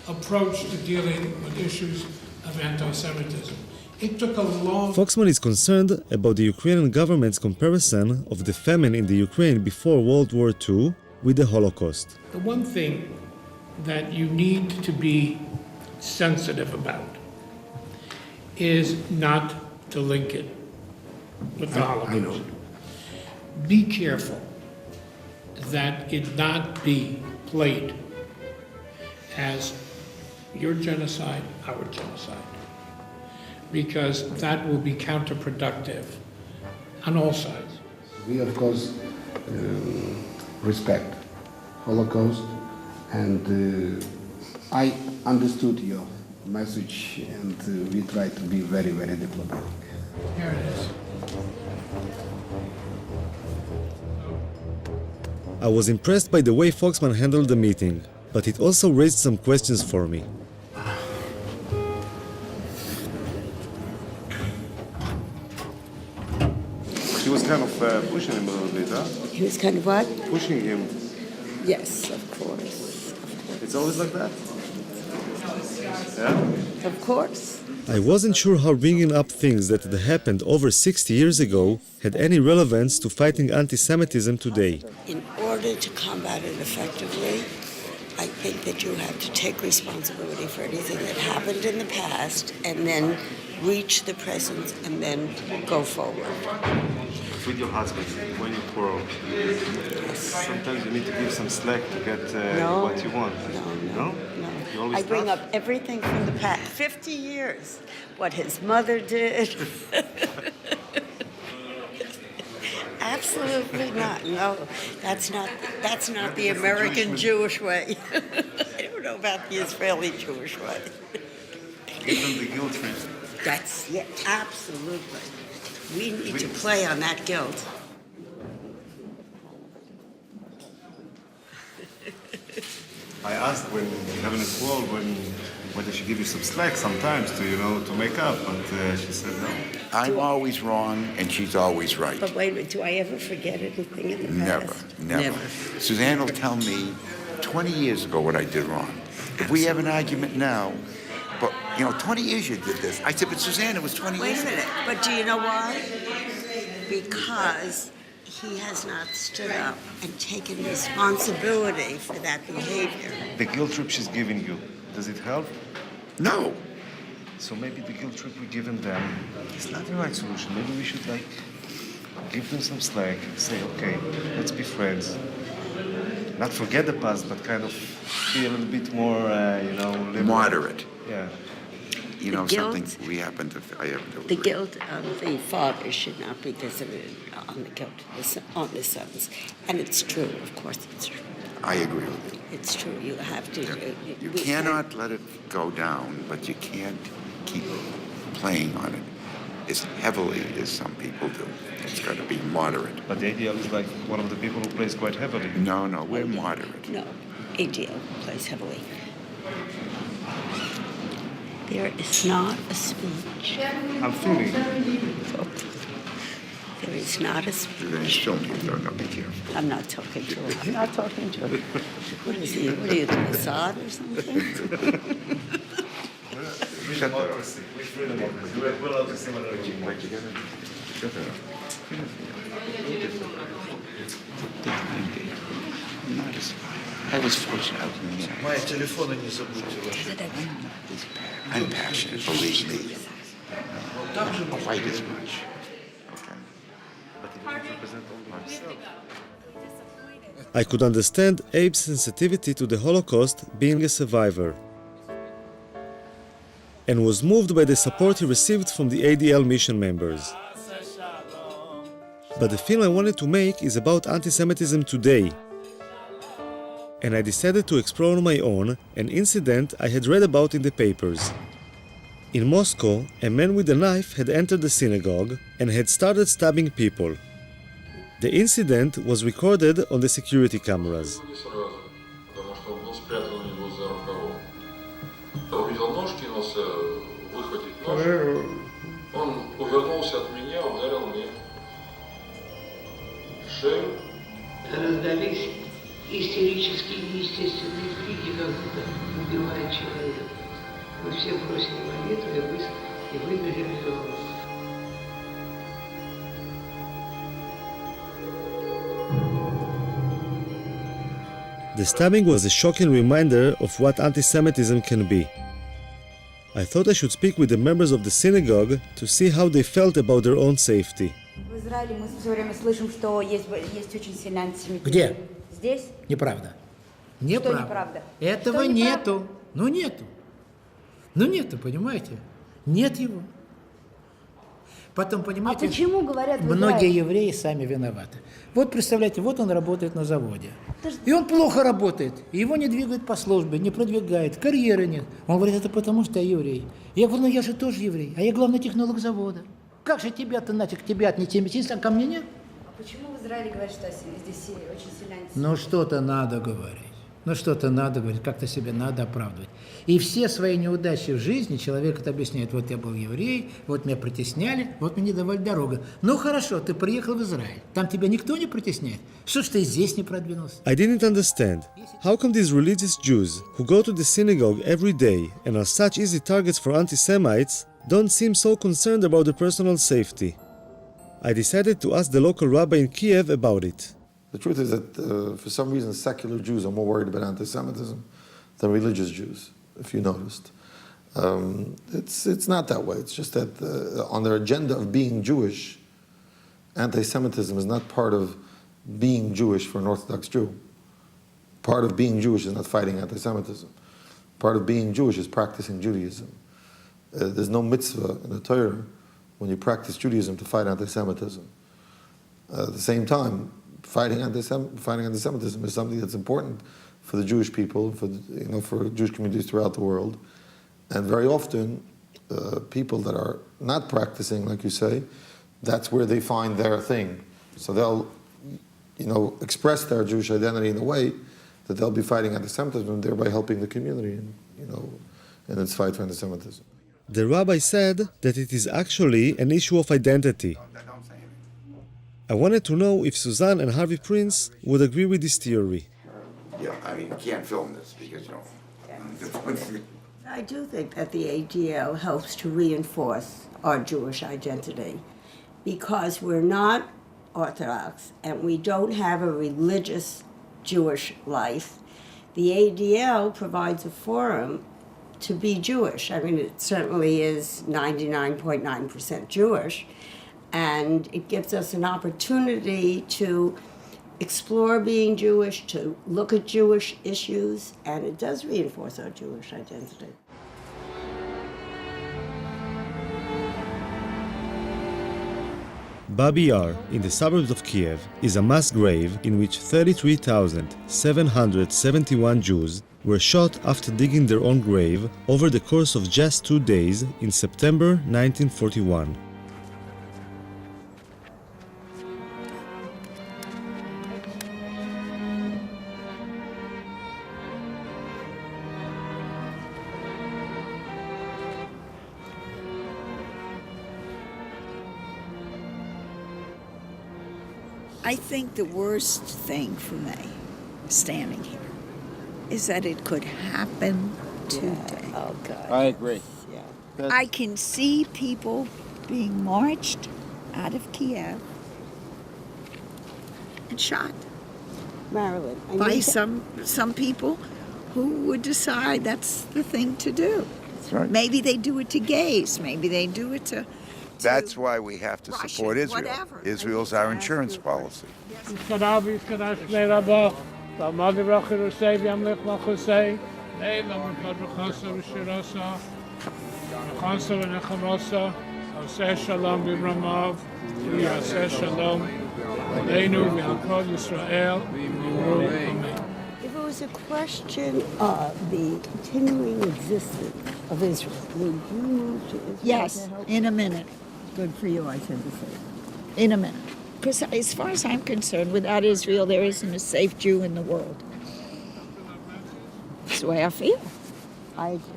approach to dealing with issues of anti-Semitism. It took a long... Foxman is concerned about the Ukrainian government's comparison of the famine in the Ukraine before World War II with the Holocaust. The one thing that you need to be sensitive about is not to link it with the Holocaust. Be careful that it not be played as your genocide, our genocide, because that will be counterproductive on all sides. We, of course, respect Holocaust, and I understood your message, and we try to be very, very diplomatic. Here it is. I was impressed by the way Foxman handled the meeting, but it also raised some questions for me. He was kind of pushing him a little bit, huh? He was kind of what? Pushing him. Yes, of course. It's always like that? Yeah? Of course. I wasn't sure how bringing up things that had happened over 60 years ago had any relevance to fighting anti-Semitism today. In order to combat it effectively, I think that you have to take responsibility for anything that happened in the past and then reach the present and then go forward. With your husband, when you quarrel, sometimes you need to give some slack to get what you want. No? You always I bring tough? up everything from the past, 50 years, what his mother did. Absolutely not. No, that's not the American Jewish way. I don't know about the Israeli Jewish way. Give them the guilt trip. That's absolutely. We need to play on that guilt. I asked when you're having a quarrel, whether she give you some slack sometimes to, to make up, but she said no. I'm always wrong and she's always right. But wait a minute, do I ever forget anything in the past? Never. Suzanne will tell me 20 years ago what I did wrong. If we have an argument now, but 20 years you did this. I said, but Suzanne, it was 20 years ago. Wait a minute, but do you know why? Because he has not stood up and taken responsibility for that behavior. The guilt trip she's giving you, does it help? No. So maybe the guilt trip we're giving them is not the right solution. Maybe we should like give them some slack and say, okay, let's be friends. Not forget the past, but kind of be a little bit more, liberal. Moderate. Yeah. You The know guilt- something, I happen to The agree. guilt of the father should not be visited on the guilt on the sons. And it's true, of course it's true. I agree with you. It's true, you have to. You cannot let it go down, but you can't keep playing on it as heavily as some people do. It's got to be moderate. But the ADL is like one of the people who plays quite heavily. No, we're moderate. No, ADL plays heavily. There is not a speech. I'm feeling. There is not a speech. You're going to show me, though. No, be careful. I'm not talking to him. I'm not talking to him. What is he? What are you, doing, Assad or something? Shut that up. We're allowed to say whatever we want. Shut that up. I was fortunate. Мои телефоны не забудьте ваши. I'm passionate, believe me. Don't fight as much. I could understand Abe's sensitivity to the Holocaust being a survivor, and was moved by the support he received from the ADL mission members. But the film I wanted to make is about anti-Semitism today, and I decided to explore on my own an incident I had read about in the papers. In Moscow, a man with a knife had entered the synagogue and had started stabbing people. The incident was recorded on the security cameras. Потому что он был спрятан у него за рукавом. Я увидел нож, кинулся выхватить нож. Он увернулся от меня, ударил мне в шею. Раздались истерические, неестественные крики, как будто убивает человека. Мы все бросили молитву и выбежали в дом. The stabbing was a shocking reminder of what anti-Semitism can be. I thought I should speak with the members of the synagogue to see how they felt about their own safety. В Израиле мы все время слышим, что есть очень сильный антисемитизм. Где? Здесь? Неправда. Что Неправда. неправда? Этого Что неправда? нету. Ну нету. Ну нету, понимаете? Нет его. Потом, понимаете, почему говорят в многие Израиле? евреи сами виноваты. Вот представляете, вот он работает на заводе. И он плохо работает. И его не двигают по службе, не продвигают, карьеры нет. Он говорит, это потому что я еврей. Я говорю, ну я же тоже еврей, а я главный технолог завода. Как же тебя-то, нафиг, тебя антисемитизм, а ко мне нет? А почему в Израиле говорят, что здесь очень сильный антисемитизм? Ну что-то надо говорить. Ну что-то надо говорить, как-то себе надо оправдывать. И все свои неудачи в жизни человек это объясняет. Вот я был еврей, вот меня притесняли, вот мне не давали дорогу. Ну хорошо, ты приехал в Израиль. Там тебя никто не притесняет. Что ж ты здесь не продвинулся? I didn't understand. How come these religious Jews, who go to the synagogue every day and are such easy targets for anti-Semites, don't seem so concerned about their personal safety? I decided to ask the local rabbi in Kiev about it. The truth is that for some reason secular Jews are more worried about anti-Semitism than religious Jews, if you noticed. It's not that way. It's just that on their agenda of being Jewish, anti-Semitism is not part of being Jewish for an Orthodox Jew. Part of being Jewish is not fighting anti-Semitism. Part of being Jewish is practicing Judaism. There's no mitzvah in the Torah when you practice Judaism to fight anti-Semitism. At the same time, fighting anti-Semitism is something that's important for the Jewish people, for Jewish communities throughout the world. And very often, people that are not practicing, like you say, that's where they find their thing. So they'll, express their Jewish identity in a way that they'll be fighting anti-Semitism and thereby helping the community, in its fight for anti-Semitism. The rabbi said that it is actually an issue of identity. I wanted to know if Suzanne and Harvey Prince would agree with this theory. Yeah, I mean, you can't film this because, I do think that the ADL helps to reinforce our Jewish identity because we're not Orthodox and we don't have a religious Jewish life. The ADL provides a forum to be Jewish. I mean, it certainly is 99.9% Jewish, and it gives us an opportunity to explore being Jewish, to look at Jewish issues, and it does reinforce our Jewish identity. Babi Yar, in the suburbs of Kiev, is a mass grave in which 33,771 Jews were shot after digging their own grave over the course of just 2 days in September 1941. I think the worst thing for me, standing here, is that it could happen today. Oh, God. I agree. Yeah. I can see people being marched out of Kiev and shot Marilyn, I by need to- some people who would decide that's the thing to do. That's right. Maybe they do it to gays. Maybe they do it to That's why we have to Russia, support Israel. whatever. Israel's our insurance policy. If it was a question of the continuing existence of Israel, would you move to Israel? Yes, to help? in a minute. Good for you, I tend to say. In a minute. Because as far as I'm concerned, without Israel, there isn't a safe Jew in the world. That's the way I feel. I agree.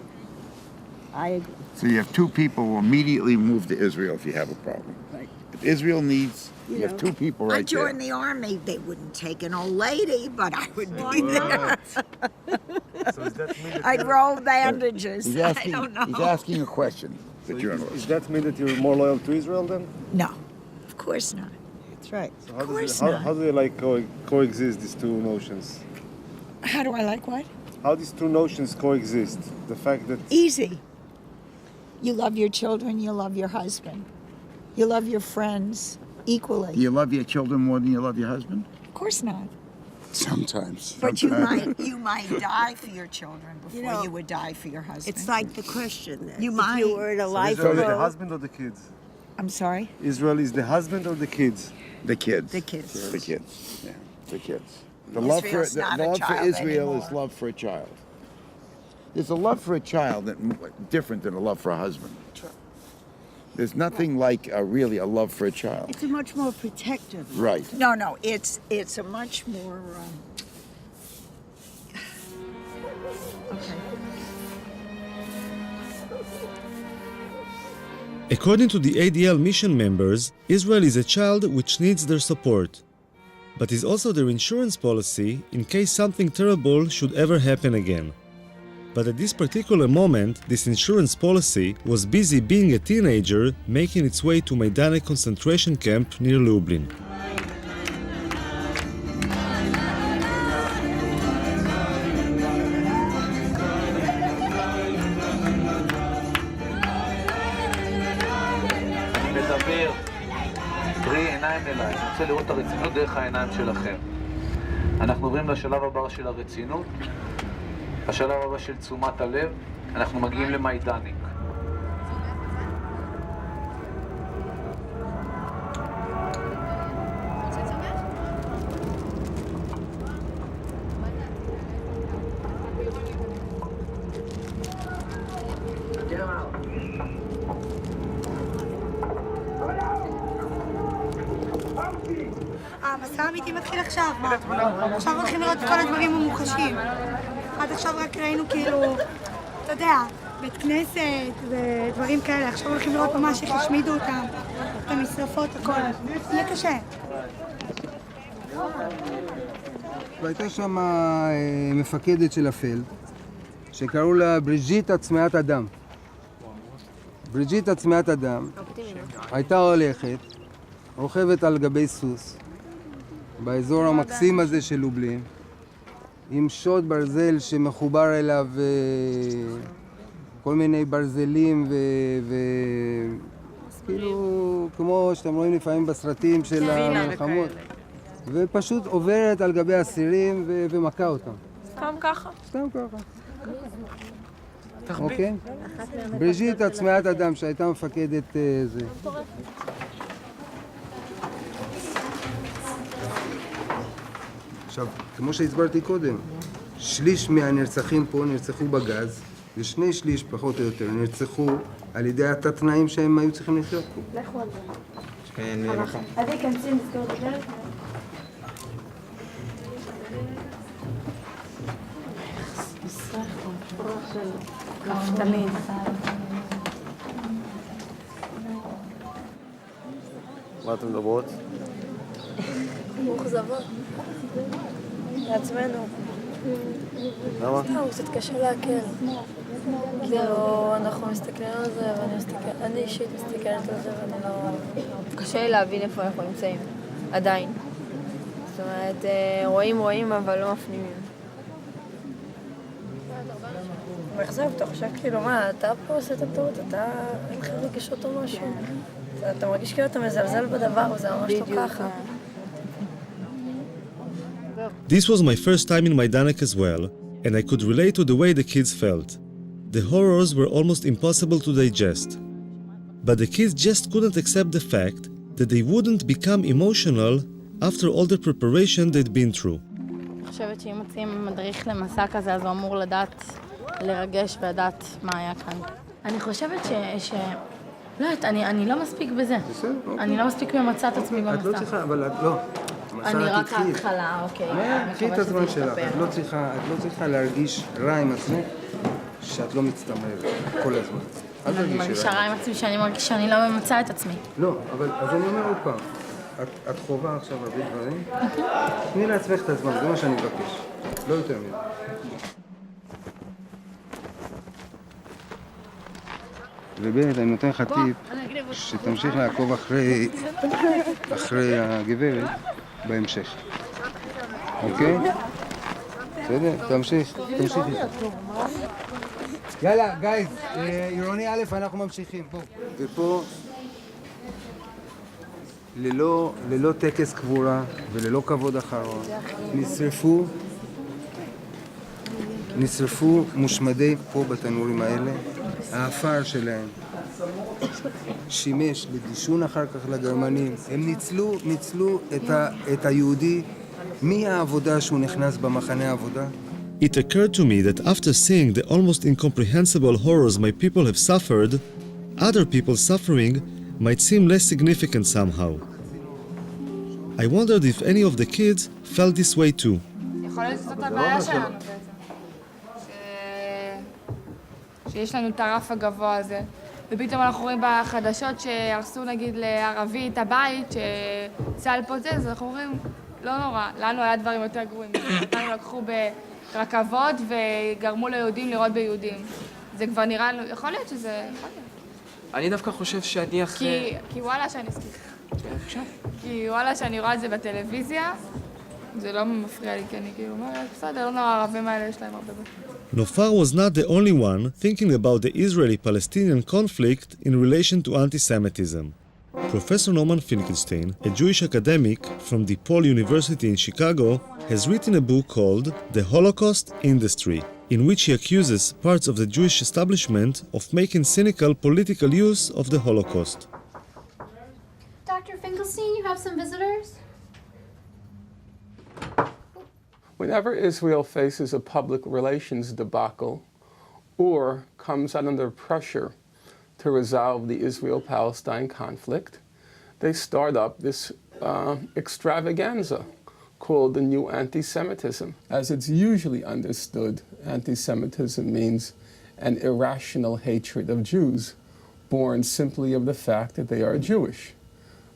I agree. So you have two people who immediately move to Israel if you have a problem. Right. If Israel needs, you have two people I right there. joined the army. They wouldn't take an old lady, but I would be there. I'd roll bandages. He's I asking, don't know. he's asking a question, the journalist. Does that mean that you're more loyal to Israel then? No, of course not. That's right. So Of course how, not. how do they like coexist, these two notions? How do I like what? How these two notions coexist? The fact that Easy. You love your children, you love your husband. You love your friends equally. Do you love your children more than you love your husband? Of course not. Sometimes. But you might die for your children before know, you would die for your husband. It's like the question then. You if might. you were in a life Israel is the road, husband or the kids? I'm sorry? Israel is the husband or the kids? The kids. The kids. The kids. Yeah, the kids. The Israel's not a love for child Israel is anymore. love for a child. There's a love for a child that different than a love for a husband. There's nothing like really a love for a child. it's a much more protective. Right. No, it's a much more. Okay. According to the ADL mission members, Israel is a child which needs their support, but is also their insurance policy in case something terrible should ever happen again. But at this particular moment, this insurance policy was busy being a teenager making its way to Maidane concentration camp near Lublin. אני מדבר, תראי עיניים אליי, אני רוצה לראות את הרצינות דרך העיניים שלכם. אנחנו עוברים לשלב הבא של הרצינות, השלב הבא של תשומת הלב, אנחנו מגיעים למיידניק. המסע האמיתי מתחיל עכשיו, מה? עכשיו הולכים לראות את כל הדברים המוחשים. עד עכשיו רק ראינו כאילו, אתה יודע, בית כנסת ודברים כאלה. עכשיו הולכים לראות ממש איך השמידו אותם, את המשרפות, הכל. יהיה קשה. והייתה שם מפקדת של הפלד, שקראו לה בריג'יט הצמאת אדם. בריג'יט הצמאת אדם הייתה הולכת, רוכבת על גבי סוס, באזור המקסים הזה של לובלין, עם שוט ברזל שמחובר אליו כל מיני ברזלים כאילו, כמו שאתם רואים לפעמים בסרטים של המלחמות. ופשוט עוברת על גבי אסירים ומכה אותם. סתם ככה? סתם ככה. אוקיי? בריז'יט, עצמיית אדם, שהייתה מפקדת זה. עכשיו, כמו שהסברתי קודם, שליש מהנרצחים פה נרצחו בגז, ושני שליש פחות או יותר נרצחו על ידי התת-תנאים שהם היו צריכים לחיות פה. לכו על זה. כן, נכון. אז ייכנסי לסגור את הדלת. כפתלים. מה אתם מדברות? מאוכזבות. לעצמנו. למה? סתם, קצת קשה להקל. כאילו, אנחנו מסתכלים על זה, אני אישית מסתכלת על זה ואני לא... קשה לי להבין איפה אנחנו נמצאים, עדיין. זאת אומרת, רואים, אבל לא מפנימים. הוא מאכזב, אתה חושב כאילו, מה, אתה פה עושה את הטעות, אתה אין לך רגישות או משהו. אתה מרגיש כאילו אתה מזלזל בדבר, וזה ממש לא ככה. This was my first time in Majdanek as well, and I could relate to the way the kids felt. The horrors were almost impossible to digest. But the kids just couldn't accept the fact that they wouldn't become emotional after all the preparation they'd been through. אני חושבת שאם מוצאים מדריך למסע כזה, אז הוא אמור לדעת, לרגש ולדעת מה היה כאן. אני חושבת לא יודעת, אני לא מספיק בזה. אני לא מספיק ממצאת את עצמי במסע. את לא צריכה, אבל את לא. אני רק ההתחלה, אוקיי. קחי את הזמן שלך, את לא צריכה להרגיש רע עם עצמך שאת לא מצטמרת כל הזמן. אני מרגישה רע עם עצמי שאני מרגיש שאני לא ממצא את עצמי. לא, אבל אז אני אומר עוד פעם, את חובה עכשיו הרבה דברים, תני לעצמך את הזמן, זה מה שאני מבקש, לא יותר מזה. ובאמת, אני נותן לך טיפ שתמשיך לעקוב אחרי הגברת בהמשך. אוקיי? בסדר? תמשיך איתך. יאללה, גייז, עירוני א', אנחנו ממשיכים. בואו. ופה, ללא טקס קבורה וללא כבוד אחרון, נשרפו מושמדי פה בתנורים האלה, האפר שלהם שימש לדישון אחר כך לגרמנים. הם ניצלו את היהודי מהעבודה שהוא נכנס במחנה העבודה. It occurred to me that after seeing the almost incomprehensible horrors my people have suffered, other people's suffering might seem less significant somehow. I wondered if any of the kids felt this way too. יכול להיות שזאת הבעיה שלנו בעצם. שיש לנו את הרף הגבוה הזה. ופתאום אנחנו רואים בחדשות שהרסו נגיד לערבי את הבית, שצה"ל פוצץ, אז אנחנו אומרים, לא נורא, לנו היה דברים יותר גרועים. אותנו לקחו ברכבות וגרמו ליהודים לראות ביהודים. זה כבר נראה לנו, יכול להיות שזה, יכול להיות. אני דווקא חושב שאני אחרי... כי וואלה שאני כי וואלה שאני רואה את זה בטלוויזיה, זה לא מפריע לי, כי אני כאילו אומרת, בסדר, לא נורא, הערבים האלה יש להם הרבה בית. Nofar was not the only one thinking about the Israeli-Palestinian conflict in relation to anti-Semitism. Professor Norman Finkelstein, a Jewish academic from DePaul University in Chicago, has written a book called The Holocaust Industry, in which he accuses parts of the Jewish establishment of making cynical political use of the Holocaust. Dr. Finkelstein, you have some visitors? Whenever Israel faces a public relations debacle or comes under pressure to resolve the Israel-Palestine conflict, they start up this extravaganza called the new anti-Semitism. As it's usually understood, anti-Semitism means an irrational hatred of Jews, born simply of the fact that they are Jewish.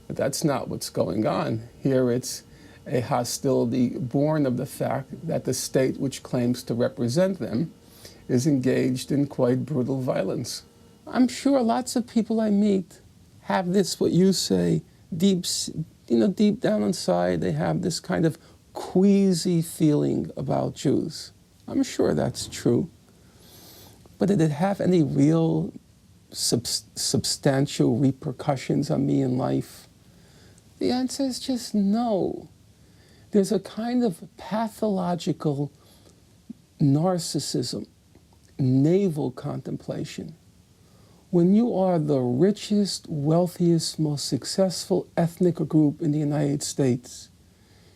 But that's not what's going on. Here it's a hostility born of the fact that the state which claims to represent them is engaged in quite brutal violence. I'm sure lots of people I meet have this, what you say, deep down inside, they have this kind of queasy feeling about Jews. I'm sure that's true. But did it have any real substantial repercussions on me in life? The answer is just no. There's a kind of pathological narcissism, navel contemplation. When you are the richest, wealthiest, most successful ethnic group in the United States,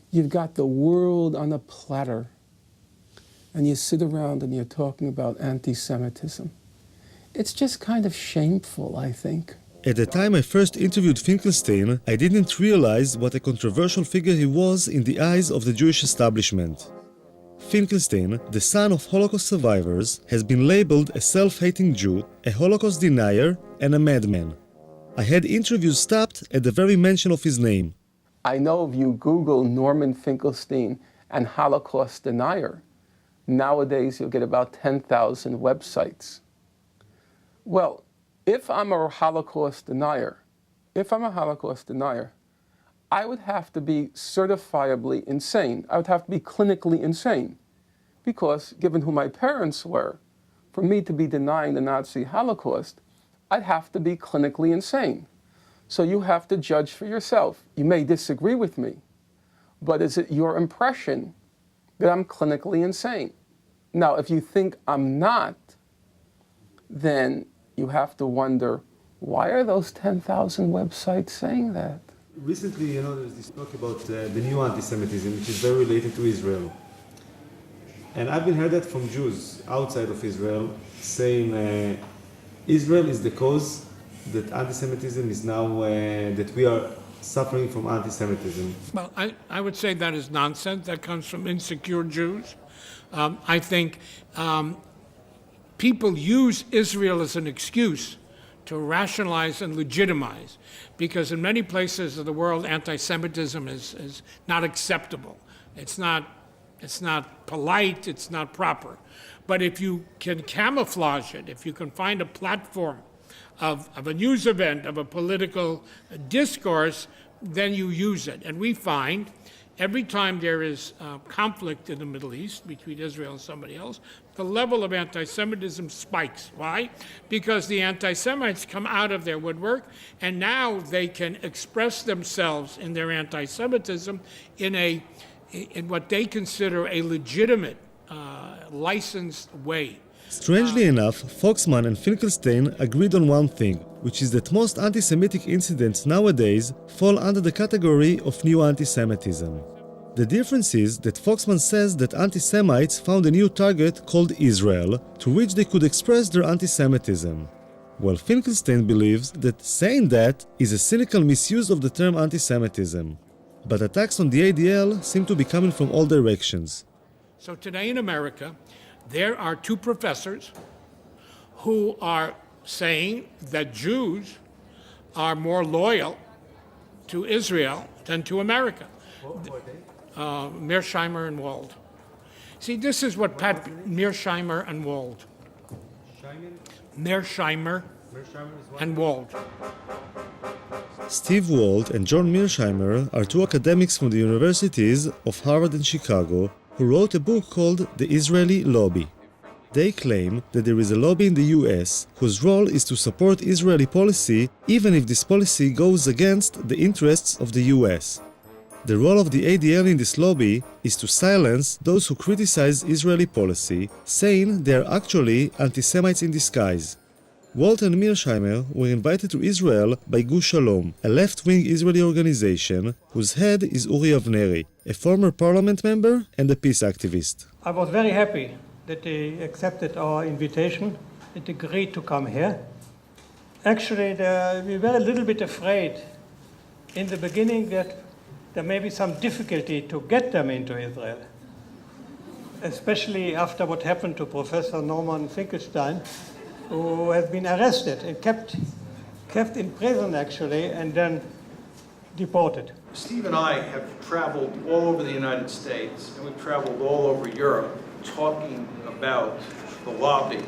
you've got the world on a platter, and you sit around and you're talking about anti-Semitism. It's just kind of shameful, I think. At the time I first interviewed Finkelstein, I didn't realize what a controversial figure he was in the eyes of the Jewish establishment. Finkelstein, the son of Holocaust survivors, has been labeled a self-hating Jew, a Holocaust denier, and a madman. I had interviews stopped at the very mention of his name. I know if you Google Norman Finkelstein and Holocaust denier, nowadays you'll get about 10,000 websites. Well, if I'm a Holocaust denier, I would have to be certifiably insane. I would have to be clinically insane. Because given who my parents were, for me to be denying the Nazi Holocaust, I'd have to be clinically insane. So you have to judge for yourself. You may disagree with me, but is it your impression that I'm clinically insane? Now, if you think I'm not, then you have to wonder, why are those 10,000 websites saying that? Recently, there's this talk about the new anti-Semitism, which is very related to Israel. And I've been heard that from Jews outside of Israel, saying Israel is the cause that anti-Semitism is now, that we are suffering from anti-Semitism. Well, I would say that is nonsense. That comes from insecure Jews. I think people use Israel as an excuse to rationalize and legitimize, because in many places of the world, anti-Semitism is not acceptable. It's not polite, it's not proper. But if you can camouflage it, if you can find a platform of a news event, of a political discourse, then you use it. And we find every time there is conflict in the Middle East between Israel and somebody else, the level of anti-Semitism spikes. Why? Because the anti-Semites come out of their woodwork, and now they can express themselves in their anti-Semitism in what they consider a legitimate, licensed way. Strangely enough, Foxman and Finkelstein agreed on one thing, which is that most anti-Semitic incidents nowadays fall under the category of new anti-Semitism. The difference is that Foxman says that anti-Semites found a new target called Israel, to which they could express their anti-Semitism, while Finkelstein believes that saying that is a cynical misuse of the term anti-Semitism. But attacks on the ADL seem to be coming from all directions. So today in America, there are two professors who are saying that Jews are more loyal to Israel than to America. Mearsheimer and Wald. See, this is what Mearsheimer and Wald. Mearsheimer and Wald. Steve Wald and John Mearsheimer are two academics from the universities of Harvard and Chicago who wrote a book called The Israeli Lobby. They claim that there is a lobby in the US whose role is to support Israeli policy even if this policy goes against the interests of the US. The role of the ADL in this lobby is to silence those who criticize Israeli policy, saying they are actually anti-Semites in disguise. Walt and Mearsheimer were invited to Israel by Gush Shalom, a left-wing Israeli organization whose head is Uri Avneri, a former parliament member and a peace activist. I was very happy that they accepted our invitation and agreed to come here. Actually, we were a little bit afraid in the beginning that there may be some difficulty to get them into Israel, especially after what happened to Professor Norman Finkelstein, who has been arrested and kept in prison, actually, and then deported. Steve and I have traveled all over the United States, and we've traveled all over Europe talking about the lobby.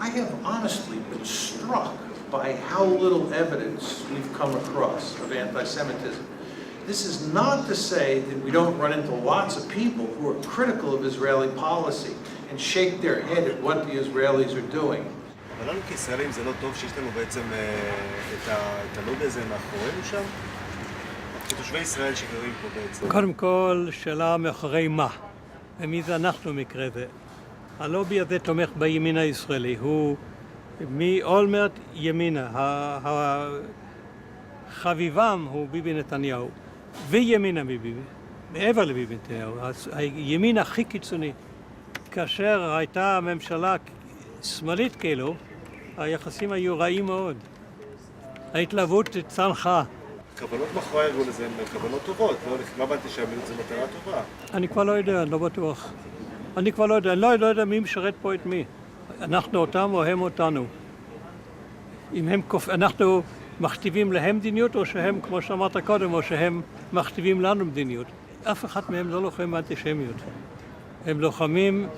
I have honestly been struck by how little evidence we've come across of anti-Semitism. This is not to say that we don't run into lots of people who are critical of Israeli policy and shake their head at what the Israelis are doing. אבל לנו כישראלים זה לא טוב שיש לנו בעצם את הלובי הזה מאחורינו שם? כתושבי ישראל שגרים פה בעצם. קודם כל, שאלה מאחורי מה? ומי זה אנחנו במקרה זה? הלובי הזה תומך בימין הישראלי, הוא מאולמרט ימינה, חביבם הוא ביבי נתניהו, וימינה מביבי, מעבר לביבי נתניהו, הימין הכי קיצוני. כאשר הייתה ממשלה שמאלית כאילו, היחסים היו רעים מאוד. ההתלהבות צנחה. כוונות מאחורי הארגון הזה הן כוונות טובות, לא הבנתי שהמיעוט זה מטרה טובה. אני כבר לא יודע, אני לא בטוח. אני לא יודע מי משרת פה את מי. אנחנו אותם או הם אותנו. אנחנו מכתיבים להם מדיניות או שהם, כמו שאמרת קודם, או שהם מכתיבים לנו מדיניות. אף אחד מהם לא לוחם באנטישמיות. הם לוחמים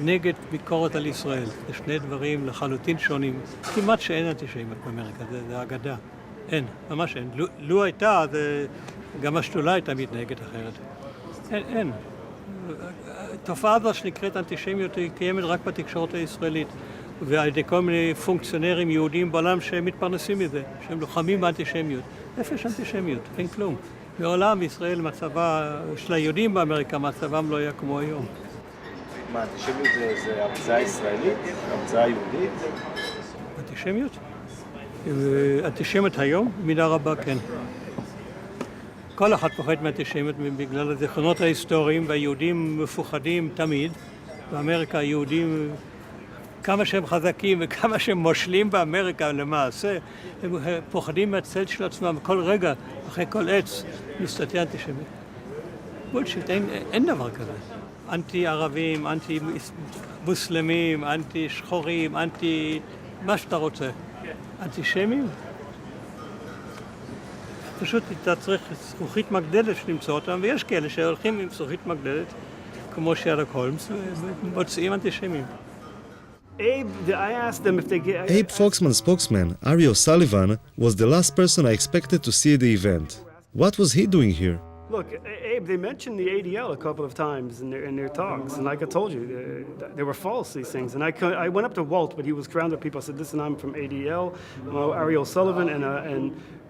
נגד ביקורת על ישראל. זה שני דברים לחלוטין שונים. כמעט שאין אנטישמיות באמריקה, זה אגדה. אין, ממש אין. לו הייתה, גם השדולה הייתה מתנהגת אחרת. אין. התופעה הזו שנקראת אנטישמיות היא קיימת רק בתקשורת הישראלית. ועל ידי כל מיני פונקציונרים יהודים בעולם שהם מתפרנסים מזה, שהם לוחמים באנטישמיות. איפה יש אנטישמיות? אין כלום. מעולם ישראל מצבה של היהודים באמריקה, מצבם לא היה כמו היום. מה, אנטישמיות זה המצאה ישראלית? המצאה יהודית? אנטישמיות? אנטישמיות היום? במידה רבה כן. כל אחד פוחד מאנטישמיות בגלל הזיכרונות ההיסטוריים, והיהודים מפוחדים תמיד. באמריקה היהודים, כמה שהם חזקים וכמה שהם מושלים באמריקה למעשה, הם פוחדים מהצל של עצמם. כל רגע, אחרי כל עץ, מסתתר אנטישמיות. בולשיט, אין דבר כזה. אנטי ערבים, אנטי מוסלמים, אנטי שחורים, אנטי מה שאתה רוצה. אנטישמים? פשוט אתה צריך זכוכית מגדלת למצוא אותם, ויש כאלה שהולכים עם זכוכית מגדלת, כמו שרלוק הולמס, ומוצאים אנטישמים. Abe Foxman's spokesman, Ari O'Sullivan, was the last person I expected to see at the event. What was he doing here? Look, Abe, they mentioned the ADL a couple of times in their talks, and like I told you, they were false, these things. And I went up to Walt, but he was surrounded with people. I said, listen, I'm from ADL, Ari O'Sullivan, and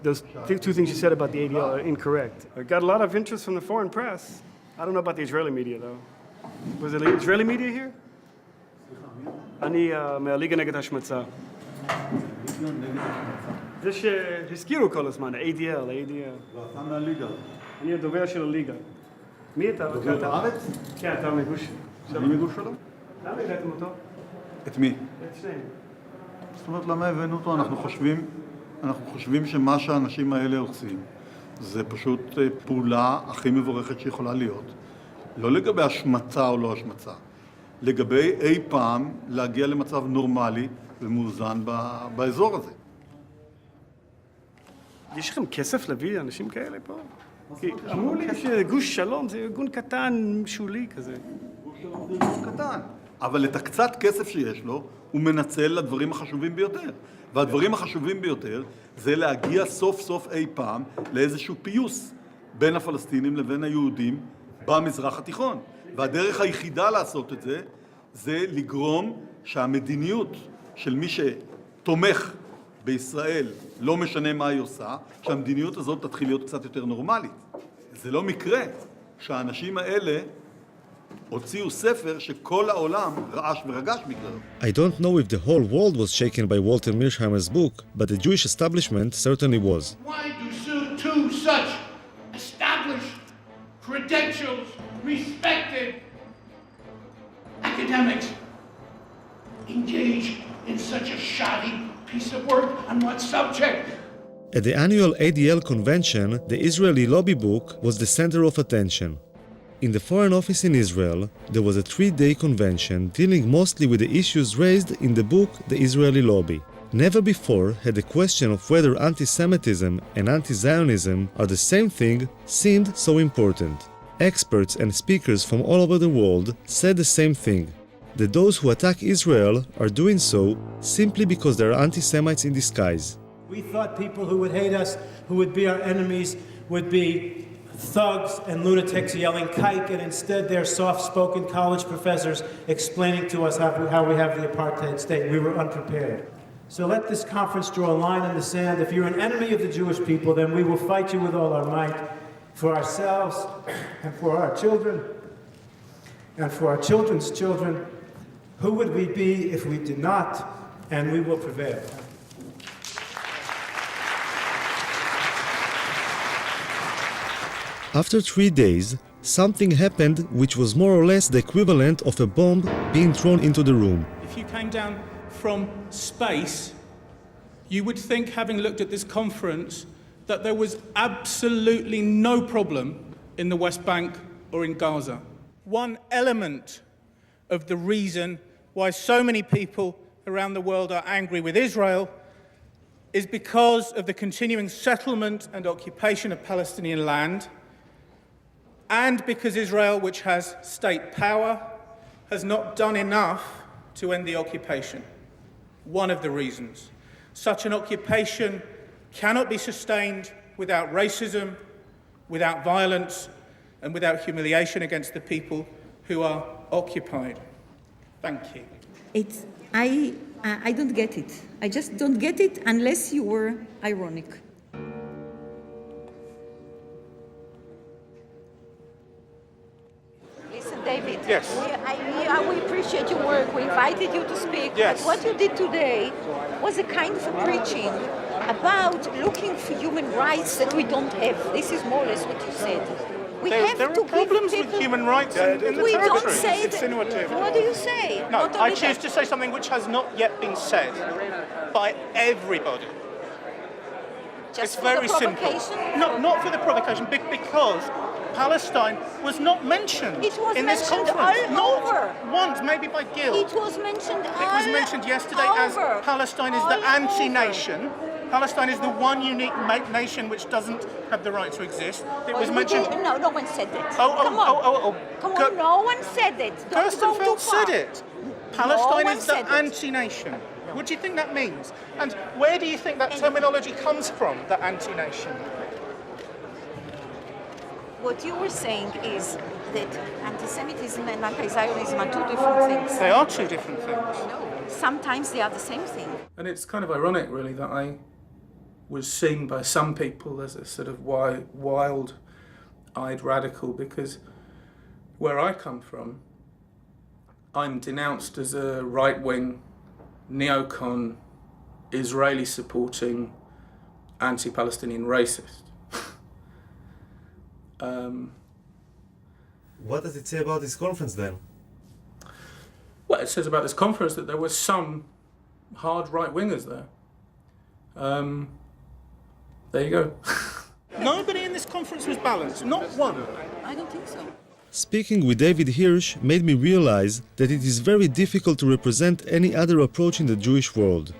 those two things you said about the ADL are incorrect. I got a lot of interest from the foreign press. I don't know about the Israeli media, though. Was it Israeli media here? אני מהליגה נגד השמצה. זה שהזכירו כל הזמן, ADL. לא, אתה מהליגה. אני הדובר של הליגה. מי אתה? דובר בארץ? כן, אתה מגוש. אני מגוש שלום? למה הבאתם אותו? את מי? את שניהם. זאת אומרת, למה הבאנו אותו? אנחנו חושבים שמה שהאנשים האלה עושים זה פשוט פעולה הכי מבורכת שיכולה להיות. לא לגבי השמצה או לא השמצה. לגבי אי פעם להגיע למצב נורמלי ומאוזן באזור הזה. יש לכם כסף להביא אנשים כאלה פה? כי אמרו לי שגוש שלום זה ארגון קטן, שולי כזה. גוש שלום זה ארגון קטן. אבל את הקצת כסף שיש לו, הוא מנצל לדברים החשובים ביותר. והדברים החשובים ביותר זה להגיע סוף סוף אי פעם לאיזשהו פיוס בין הפלסטינים לבין היהודים במזרח התיכון. והדרך היחידה לעשות את זה, זה לגרום שהמדיניות של מי שתומך בישראל, לא משנה מה היא עושה, שהמדיניות הזאת תתחיל להיות קצת יותר נורמלית. זה לא מקרה שהאנשים האלה הוציאו ספר שכל העולם רעש ורגש בגללו. I don't know if the whole world was shaken by Walter Mearsheimer's book, but the Jewish establishment certainly was. Why do two such established, credentials, respected academics engage in such a shoddy piece of work on what subject? At the annual ADL convention, the Israeli lobby book was the center of attention. In the Foreign Office in Israel, there was a 3-day convention dealing mostly with the issues raised in the book The Israeli Lobby. Never before had the question of whether anti-Semitism and anti-Zionism are the same thing seemed so important. Experts and speakers from all over the world said the same thing, that those who attack Israel are doing so simply because they are anti-Semites in disguise. We thought people who would hate us, who would be our enemies, would be thugs and lunatics yelling kike, and instead they're soft-spoken college professors explaining to us how we have the apartheid state. We were unprepared. So let this conference draw a line in the sand. If you're an enemy of the Jewish people, then we will fight you with all our might for ourselves and for our children and for our children's children. Who would we be if we did not? And we will prevail. After 3 days, something happened which was more or less the equivalent of a bomb being thrown into the room. If you came down from space, you would think, having looked at this conference, that there was absolutely no problem in the West Bank or in Gaza. One element of the reason why so many people around the world are angry with Israel is because of the continuing settlement and occupation of Palestinian land, and because Israel, which has state power, has not done enough to end the occupation. One of the reasons. Such an occupation cannot be sustained without racism, without violence, and without humiliation against the people who are occupied. Thank you. I don't get it. I just don't get it unless you were ironic. Listen, David. Yes. We appreciate your work. We invited you to speak. Yes. But what you did today was a kind of a preaching about looking for human rights that we don't have. This is more or less what you said. There are problems with human rights in the we territory. don't say It's that. insinuative. What do you say? No, Not I only choose that. to say something which has not yet been said by everybody. Just it's for very the simple. provocation? No, not for the provocation, because Palestine was not mentioned It was in this mentioned conference. all Not over. once, maybe by Gil. It was mentioned It was mentioned yesterday as over. Palestine is the anti-nation. Palestine is the one unique nation which doesn't have the right to exist. It was mentioned. No one said that. Come on. Come on, no one said it. Don't go too Gerstenfeld far. said it. Palestine one is the said it. anti-nation. What do you think that means? And where do you think that terminology comes from, the anti-nation? What you were saying is that anti-Semitism and anti-Zionism are two different things. They are two different things. No, sometimes they are the same thing. And it's kind of ironic, really, that I was seen by some people as a sort of wild-eyed radical, because where I come from, I'm denounced as a right-wing, neocon, Israeli-supporting, anti-Palestinian racist. What does it say about this conference then? Well, it says about this conference that there were some hard right-wingers there. There you go. Nobody in this conference was balanced, not one. I don't think so. Speaking with David Hirsch made me realize that it is very difficult to represent any other approach in the Jewish world.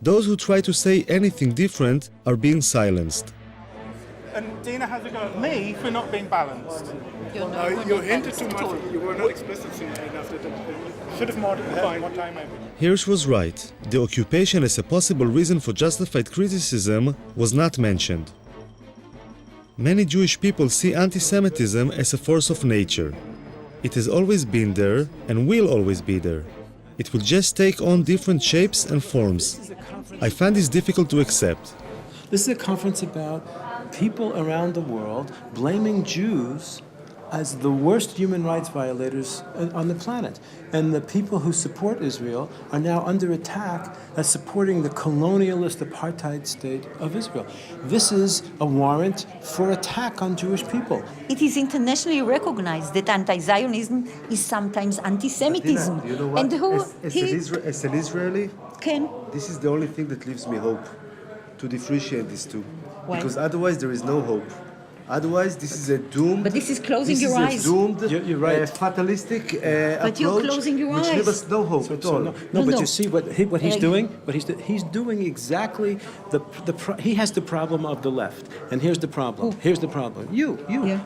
Those who try to say anything different are being silenced. And Dina has a go at me for not being balanced. You hinted too much. You were not explicit enough. Should have more time maybe. Hirsch was right. The occupation as a possible reason for justified criticism was not mentioned. Many Jewish people see anti-Semitism as a force of nature. It has always been there and will always be there. It will just take on different shapes and forms. I find this difficult to accept. This is a conference about people around the world blaming Jews as the worst human rights violators on the planet. And the people who support Israel are now under attack as supporting the colonialist apartheid state of Israel. This is a warrant for attack on Jewish people. It is internationally recognized that anti-Zionism is sometimes anti-Semitism. Dina, you know what? And who As an Israeli, can this is the only thing that leaves me hope, to differentiate these two. Why? Because otherwise there is no hope. Otherwise, this is a doomed. But this is closing this your is eyes. A doomed, You're right. Fatalistic But approach, you're closing your which eyes. leaves us no hope at all. But you see what he's doing. He's doing exactly he has the problem of the left. And here's the problem. Here's the problem.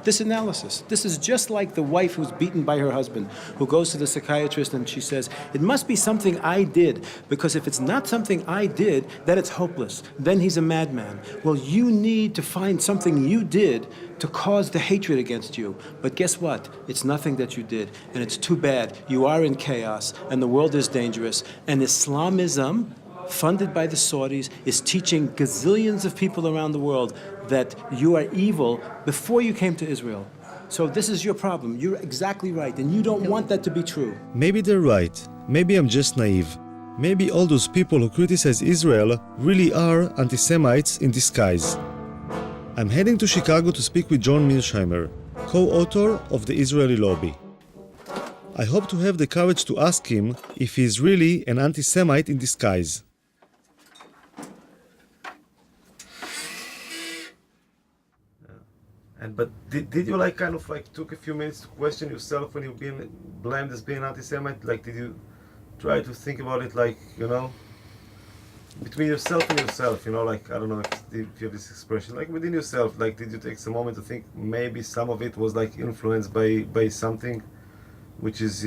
This analysis. This is just like the wife who's beaten by her husband, who goes to the psychiatrist and she says, "It must be something I did, because if it's not something I did, then it's hopeless. Then he's a madman." Well, you need to find something you did to cause the hatred against you. But guess what? It's nothing that you did, and it's too bad. You are in chaos, and the world is dangerous. And Islamism, funded by the Saudis, is teaching gazillions of people around the world that you are evil before you came to Israel. So this is your problem. You're exactly right, and you don't want that to be true. Maybe they're right. Maybe I'm just naive. Maybe all those people who criticize Israel really are anti-Semites in disguise. I'm heading to Chicago to speak with John Mearsheimer, co-author of the Israeli Lobby. I hope to have the courage to ask him if he is really an anti-Semite in disguise. But did you took a few minutes to question yourself when you've been blamed as being anti-Semite? Did you try to think about it between yourself and yourself, I don't know if you have this expression, within yourself, did you take some moment to think maybe some of it was influenced by something which is,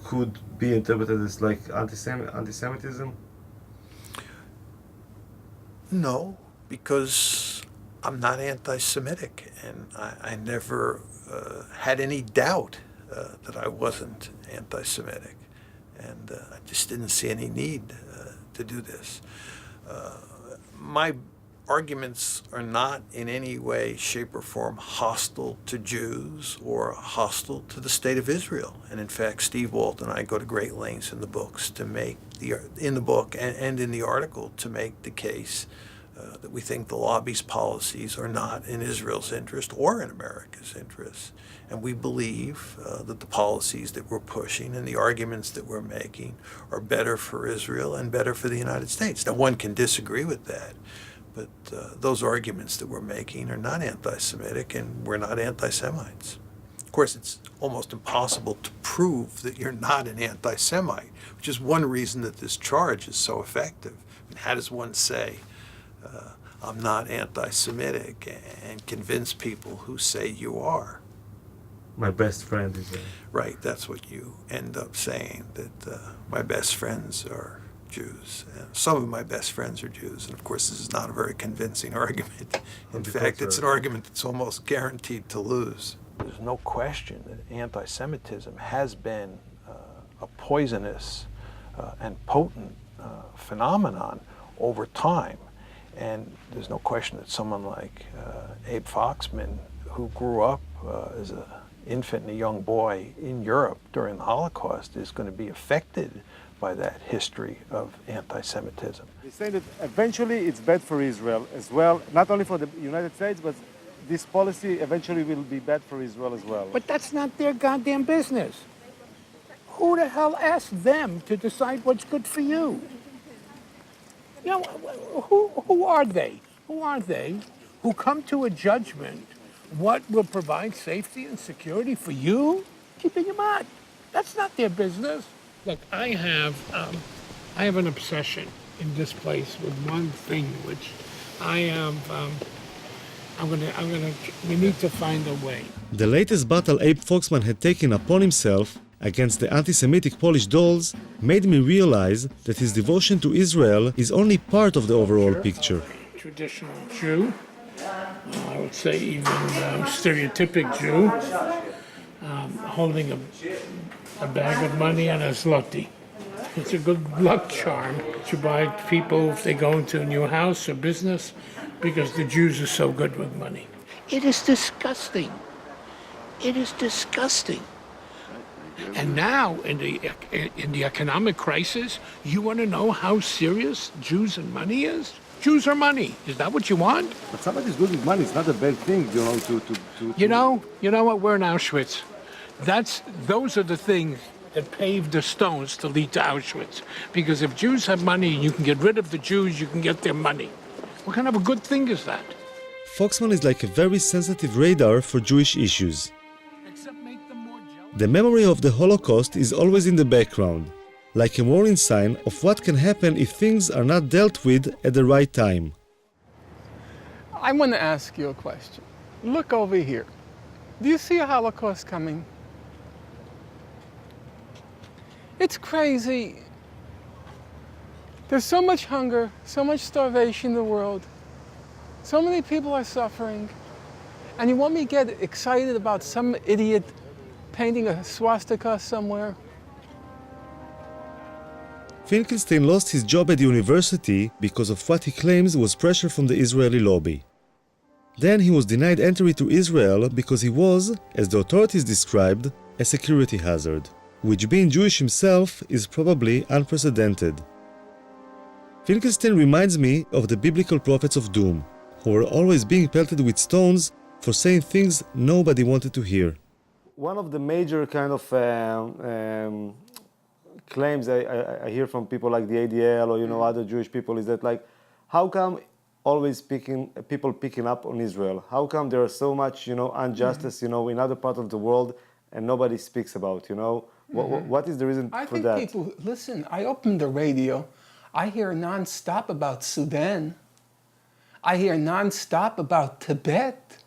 could be interpreted as anti-Semitism? No, because I'm not anti-Semitic, and I never had any doubt that I wasn't anti-Semitic, and I just didn't see any need to do this. My arguments are not in any way, shape, or form hostile to Jews or hostile to the state of Israel. And in fact, Steve Walt and I go to great lengths in the books to make in the book and in the article to make the case that we think the lobby's policies are not in Israel's interest or in America's interest. And we believe that the policies that we're pushing and the arguments that we're making are better for Israel and better for the United States. Now, one can disagree with that, but those arguments that we're making are not anti-Semitic, and we're not anti-Semites. Of course, it's almost impossible to prove that you're not an anti-Semite, which is one reason that this charge is so effective. I mean, how does one say, I'm not anti-Semitic, and convince people who say you are? My best friend is Right, that's what you end up saying, that my best friends are Jews. And some of my best friends are Jews, and of course this is not a very convincing argument. In fact, it's an argument that's almost guaranteed to lose. There's no question that anti-Semitism has been a poisonous and potent phenomenon over time. And there's no question that someone like Abe Foxman, who grew up as an infant and a young boy in Europe during the Holocaust, is going to be affected by that history of anti-Semitism. He's saying that eventually it's bad for Israel as well, not only for the United States, but this policy eventually will be bad for Israel as well. But that's not their goddamn business. Who the hell asked them to decide what's good for you? You know, who are they? Who are they who come to a judgment what will provide safety and security for you? Keep in your mind. That's not their business. Look, I have an obsession in this place with one thing, which we need to find a way. The latest battle Abe Foxman had taken upon himself against the anti-Semitic Polish dolls made me realize that his devotion to Israel is only part of the overall picture. Traditional Jew, I would say even stereotypic Jew, holding a bag of money and a zloty. It's a good luck charm to buy people if they go into a new house or business, because the Jews are so good with money. It is disgusting. It is disgusting. And now, in the economic crisis, you want to know how serious Jews and money is? Jews are money. Is that what you want? But somebody's good with money. It's not a bad thing, You know what? We're in Auschwitz. Those are the things that paved the stones to lead to Auschwitz. Because if Jews have money and you can get rid of the Jews, you can get their money. What kind of a good thing is that? Foxman is like a very sensitive radar for Jewish issues. The memory of the Holocaust is always in the background, like a warning sign of what can happen if things are not dealt with at the right time. I want to ask you a question. Look over here. Do you see a Holocaust coming? It's crazy. There's so much hunger, so much starvation in the world. So many people are suffering. And you want me to get excited about some idiot painting a swastika somewhere? Finkelstein lost his job at the university because of what he claims was pressure from the Israeli lobby. Then he was denied entry to Israel because he was, as the authorities described, a security hazard, which being Jewish himself is probably unprecedented. Finkelstein reminds me of the biblical prophets of doom, who were always being pelted with stones for saying things nobody wanted to hear. One of the major kind of claims I hear from people like the ADL or other Jewish people is that how come always people picking up on Israel? How come there are so much injustice in other parts of the world and nobody speaks about? What is the reason for that? I think people listen. I opened the radio. I hear nonstop about Sudan. I hear nonstop about Tibet.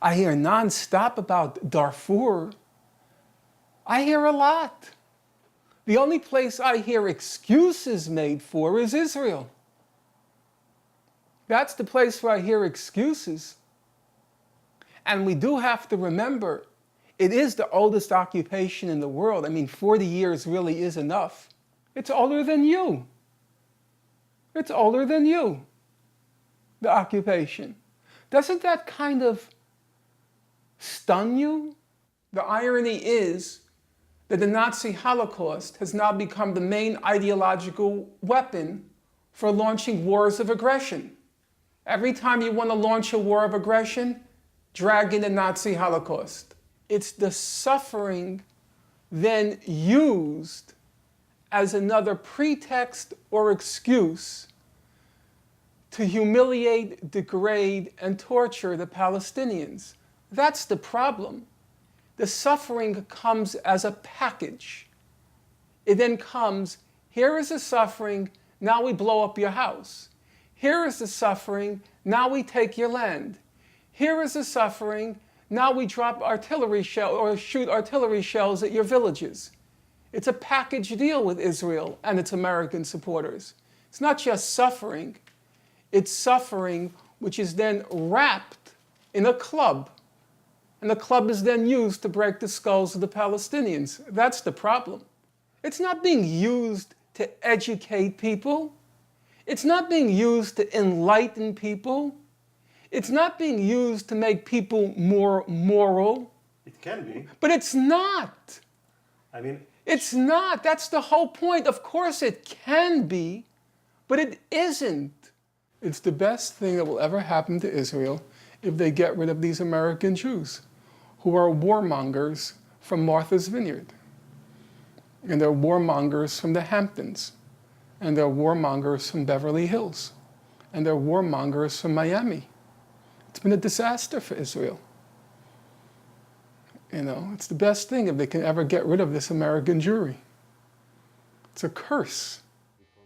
I hear nonstop about Darfur. I hear a lot. The only place I hear excuses made for is Israel. That's the place where I hear excuses. And we do have to remember, it is the oldest occupation in the world. I mean, 40 years really is enough. It's older than you. It's older than you, the occupation. Doesn't that kind of stun you? The irony is that the Nazi Holocaust has now become the main ideological weapon for launching wars of aggression. Every time you want to launch a war of aggression, drag in the Nazi Holocaust. It's the suffering then used as another pretext or excuse to humiliate, degrade, and torture the Palestinians. That's the problem. The suffering comes as a package. It then comes, here is the suffering, now we blow up your house. Here is the suffering, now we take your land. Here is the suffering, now we drop artillery shell or shoot artillery shells at your villages. It's a package deal with Israel and its American supporters. It's not just suffering, it's suffering which is then wrapped in a club. And the club is then used to break the skulls of the Palestinians. That's the problem. It's not being used to educate people. It's not being used to enlighten people. It's not being used to make people more moral. It can be. But it's not. I mean, it's not. That's the whole point. Of course it can be, but it isn't. It's the best thing that will ever happen to Israel if they get rid of these American Jews who are warmongers from Martha's Vineyard. And they're warmongers from the Hamptons. And they're warmongers from Beverly Hills. And they're warmongers from Miami. It's been a disaster for Israel. It's the best thing if they can ever get rid of this American Jewry. It's a curse.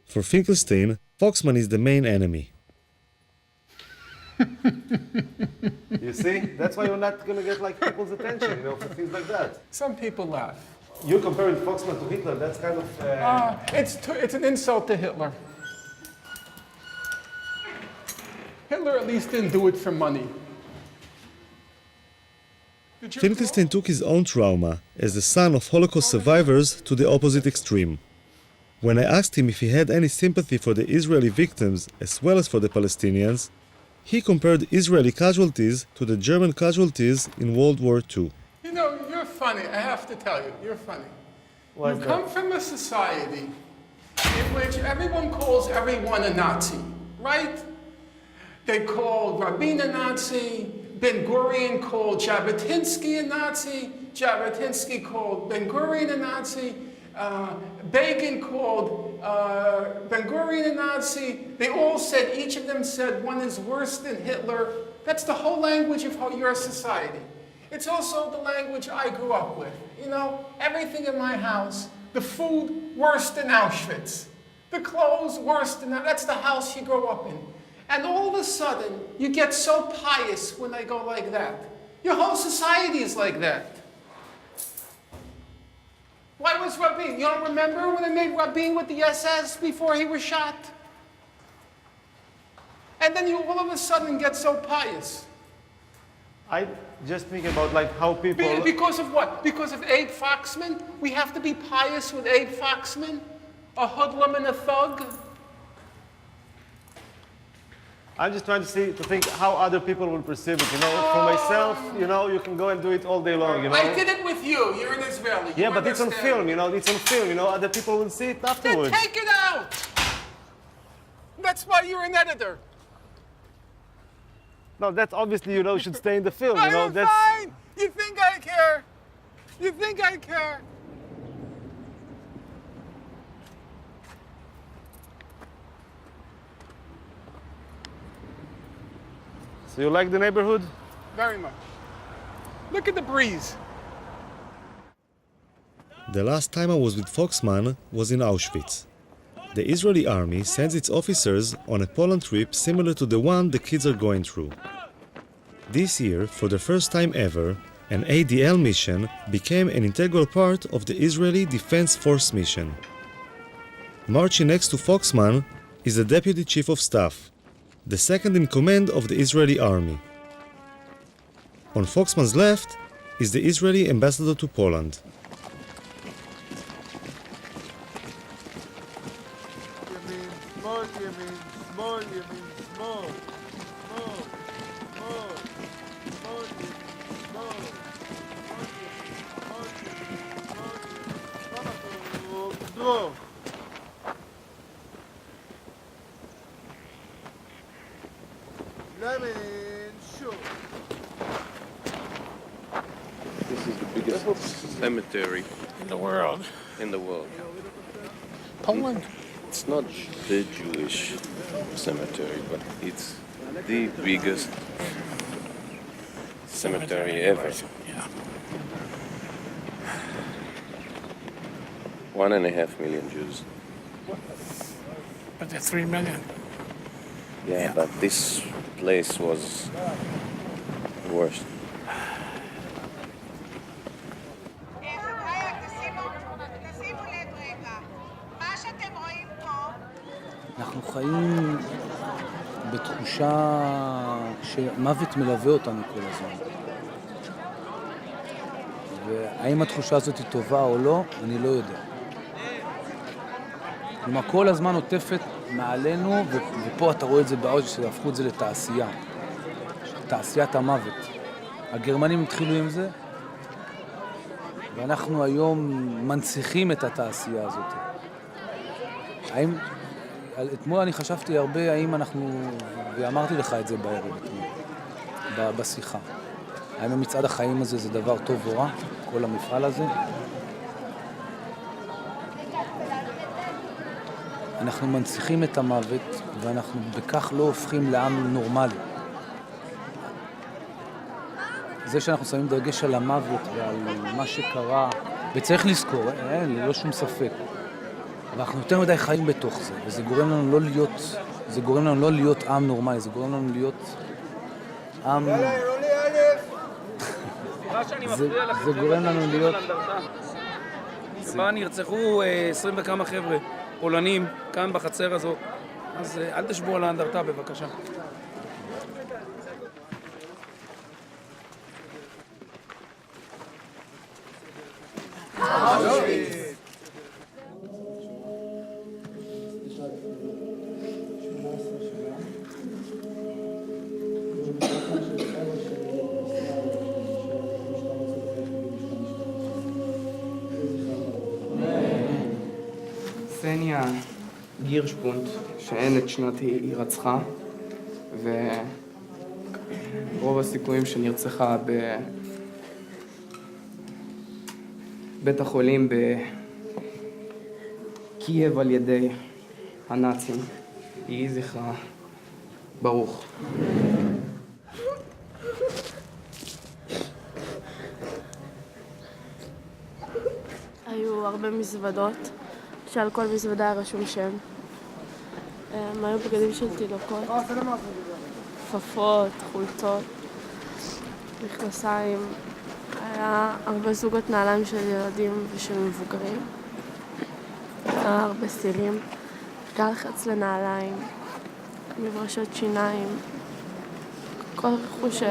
For Finkelstein, Foxman is the main enemy. You see? That's why you're not going to get people's attention, for things like that. Some people laugh. You're comparing Foxman to Hitler, that's kind of... It's an insult to Hitler. Hitler at least didn't do it for money. Finkelstein took his own trauma as the son of Holocaust survivors to the opposite extreme. When I asked him if he had any sympathy for the Israeli victims as well as for the Palestinians, he compared Israeli casualties to the German casualties in World War II. You're funny. I have to tell you, you're funny. You come from a society in which everyone calls everyone a Nazi, right? They called Rabin a Nazi, Ben-Gurion called Jabotinsky a Nazi, Jabotinsky called Ben-Gurion a Nazi, Begin called Ben-Gurion a Nazi. They all said, each of them said, one is worse than Hitler. That's the whole language of your society. It's also the language I grew up with. Everything in my house, the food worse than Auschwitz, the clothes worse than that. That's the house you grow up in. And all of a sudden, you get so pious when they go like that. Your whole society is like that. Why was Rabin? You don't remember when they made Rabin with the SS before he was shot? And then you all of a sudden get so pious. I just think about like how people... Because of what? Because of Abe Foxman? We have to be pious with Abe Foxman? A hoodlum and a thug? I'm just trying to think how other people will perceive it, you know. For myself, you know, you can go and do it all day long, you know. I did it with you. You're an Israeli. Yeah, but it's on film, you know. It's on film, you know. Other people will see it afterwards. Then take it out. That's why you're an editor. No, that's obviously, you know, should stay in the film, you know. I'm That's fine. You think I care? You think I care? So you like the neighborhood? Very much. Look at the breeze. The last time I was with Foxman was in Auschwitz. The Israeli army sends its officers on a Poland trip similar to the one the kids are going through. This year, for the first time ever, an ADL mission became an integral part of the Israeli Defense Force mission. Marching next to Foxman is the Deputy Chief of Staff, the second in command of the Israeli army. On Foxman's left is the Israeli ambassador to Poland. This is the biggest cemetery In the world. in the world. Poland? It's not the Jewish cemetery, but it's the biggest cemetery ever. Yeah. 1.5 million Jews. But they're 3 million. Yeah, but this place was the worst. אנחנו חיים בתחושה שמוות מלווה אותנו כל הזמן. והאם התחושה הזאת היא טובה או לא, אני לא יודע. כלומר, כל הזמן עוטפת מעלינו, ופה אתה רואה את זה בעוד שהפכו את זה לתעשייה. תעשיית המוות. הגרמנים התחילו עם זה, ואנחנו היום מנציחים את התעשייה הזאת. האם... אתמול אני חשבתי הרבה האם אנחנו, ואמרתי לך את זה בערב אתמול, בשיחה. האם המצעד החיים הזה זה דבר טוב או רע, כל המפעל הזה? אנחנו מנציחים את המוות, ואנחנו בכך לא הופכים לעם נורמלי. זה שאנחנו שמים דגש על המוות ועל מה שקרה, וצריך לזכור, לא שום ספק. אבל אנחנו יותר מדי חיים בתוך זה, וזה גורם לנו לא להיות עם נורמלי, זה גורם לנו להיות עם... זה גורם לנו להיות... שבה נרצחו 20 וכמה חבר'ה פולנים כאן בחצר הזאת, אז אל תשבו על האנדרטה בבקשה. סניה גירשפונט, שאין את שנת הירצחה, ורוב הסיכויים שנרצחה בבית החולים בקייב על ידי הנאצים. יהי זכרה ברוך. היו הרבה מזוודות, שעל כל מזוודה היה רשום שם. היו בגדים של תינוקות, כפפות, חולצות, מכנסיים. היה הרבה זוגות נעליים של ילדים ושל מבוגרים. היה הרבה סטילים, גל חץ לנעליים, מברשות שיניים, כל רכוש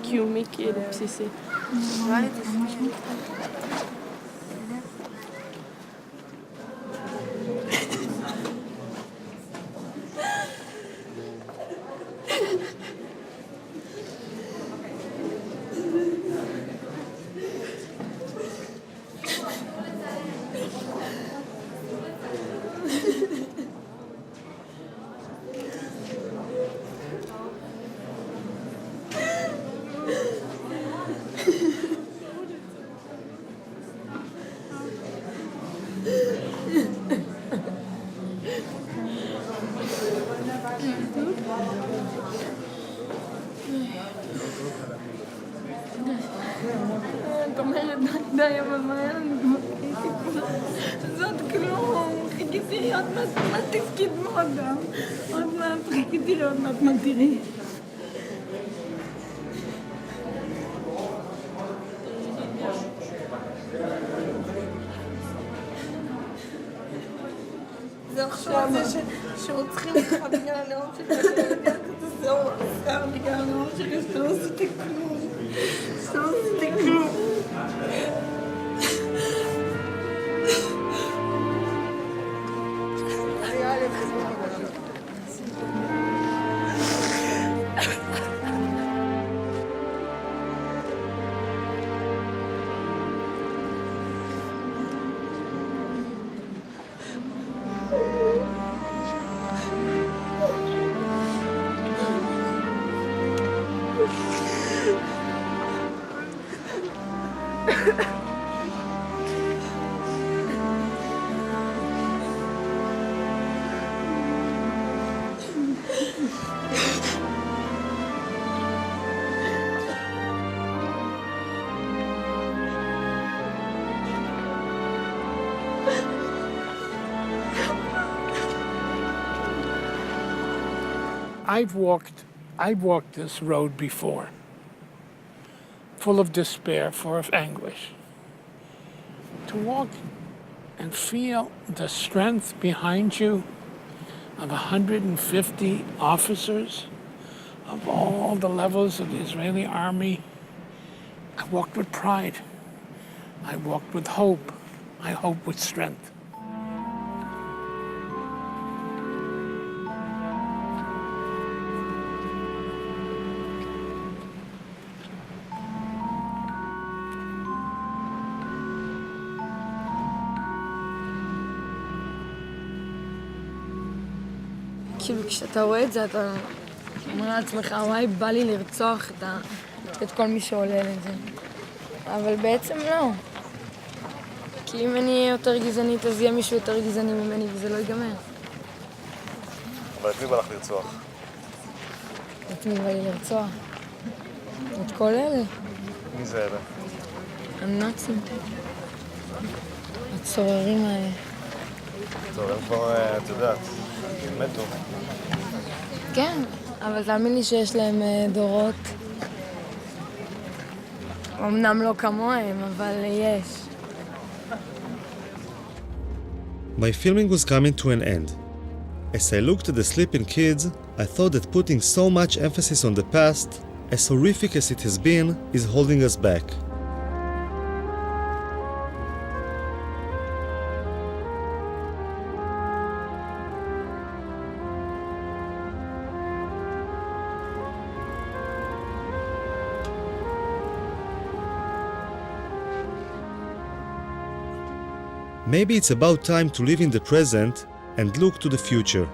קיומי כאילו בסיסי. את אומרת די, אבל מה היה לנו? זאת כלום, חיכיתי עוד מעט תפקיד מודה. עוד מעט חיכיתי עוד מעט מה תראי. זה עכשיו זה שרוצחים אותך בגלל הנאום שלי, זהו, עשר בגלל הנאום שלי, שאתה לא עשיתי כלום. שאתה לא עשיתי כלום. I've walked this road before, full of despair, full of anguish. To walk and feel the strength behind you of 150 officers of all the levels of the Israeli army, I walked with pride. I walked with hope. I hope with strength. כאילו כשאתה רואה את זה אתה אומר לעצמך וואי בא לי לרצוח את כל מי שעולה לזה, אבל בעצם לא, כי אם אני אהיה יותר גזענית אז יהיה מישהו יותר גזעני ממני וזה לא ייגמר. אבל את מי בא לך לרצוח? את מי בא לי לרצוח? את כל אלה. מי זה אלה? הנאצים, הצוררים האלה. טוב, הם כבר, את יודעת, מתו. כן, אבל תאמין לי שיש להם דורות. אמנם לא כמוהם, אבל יש. My filming was coming to an end. As I looked at the sleeping kids, I thought that putting so much emphasis on the past, as horrific as it has been, is holding us back. Maybe it's about time to live in the present and look to the future.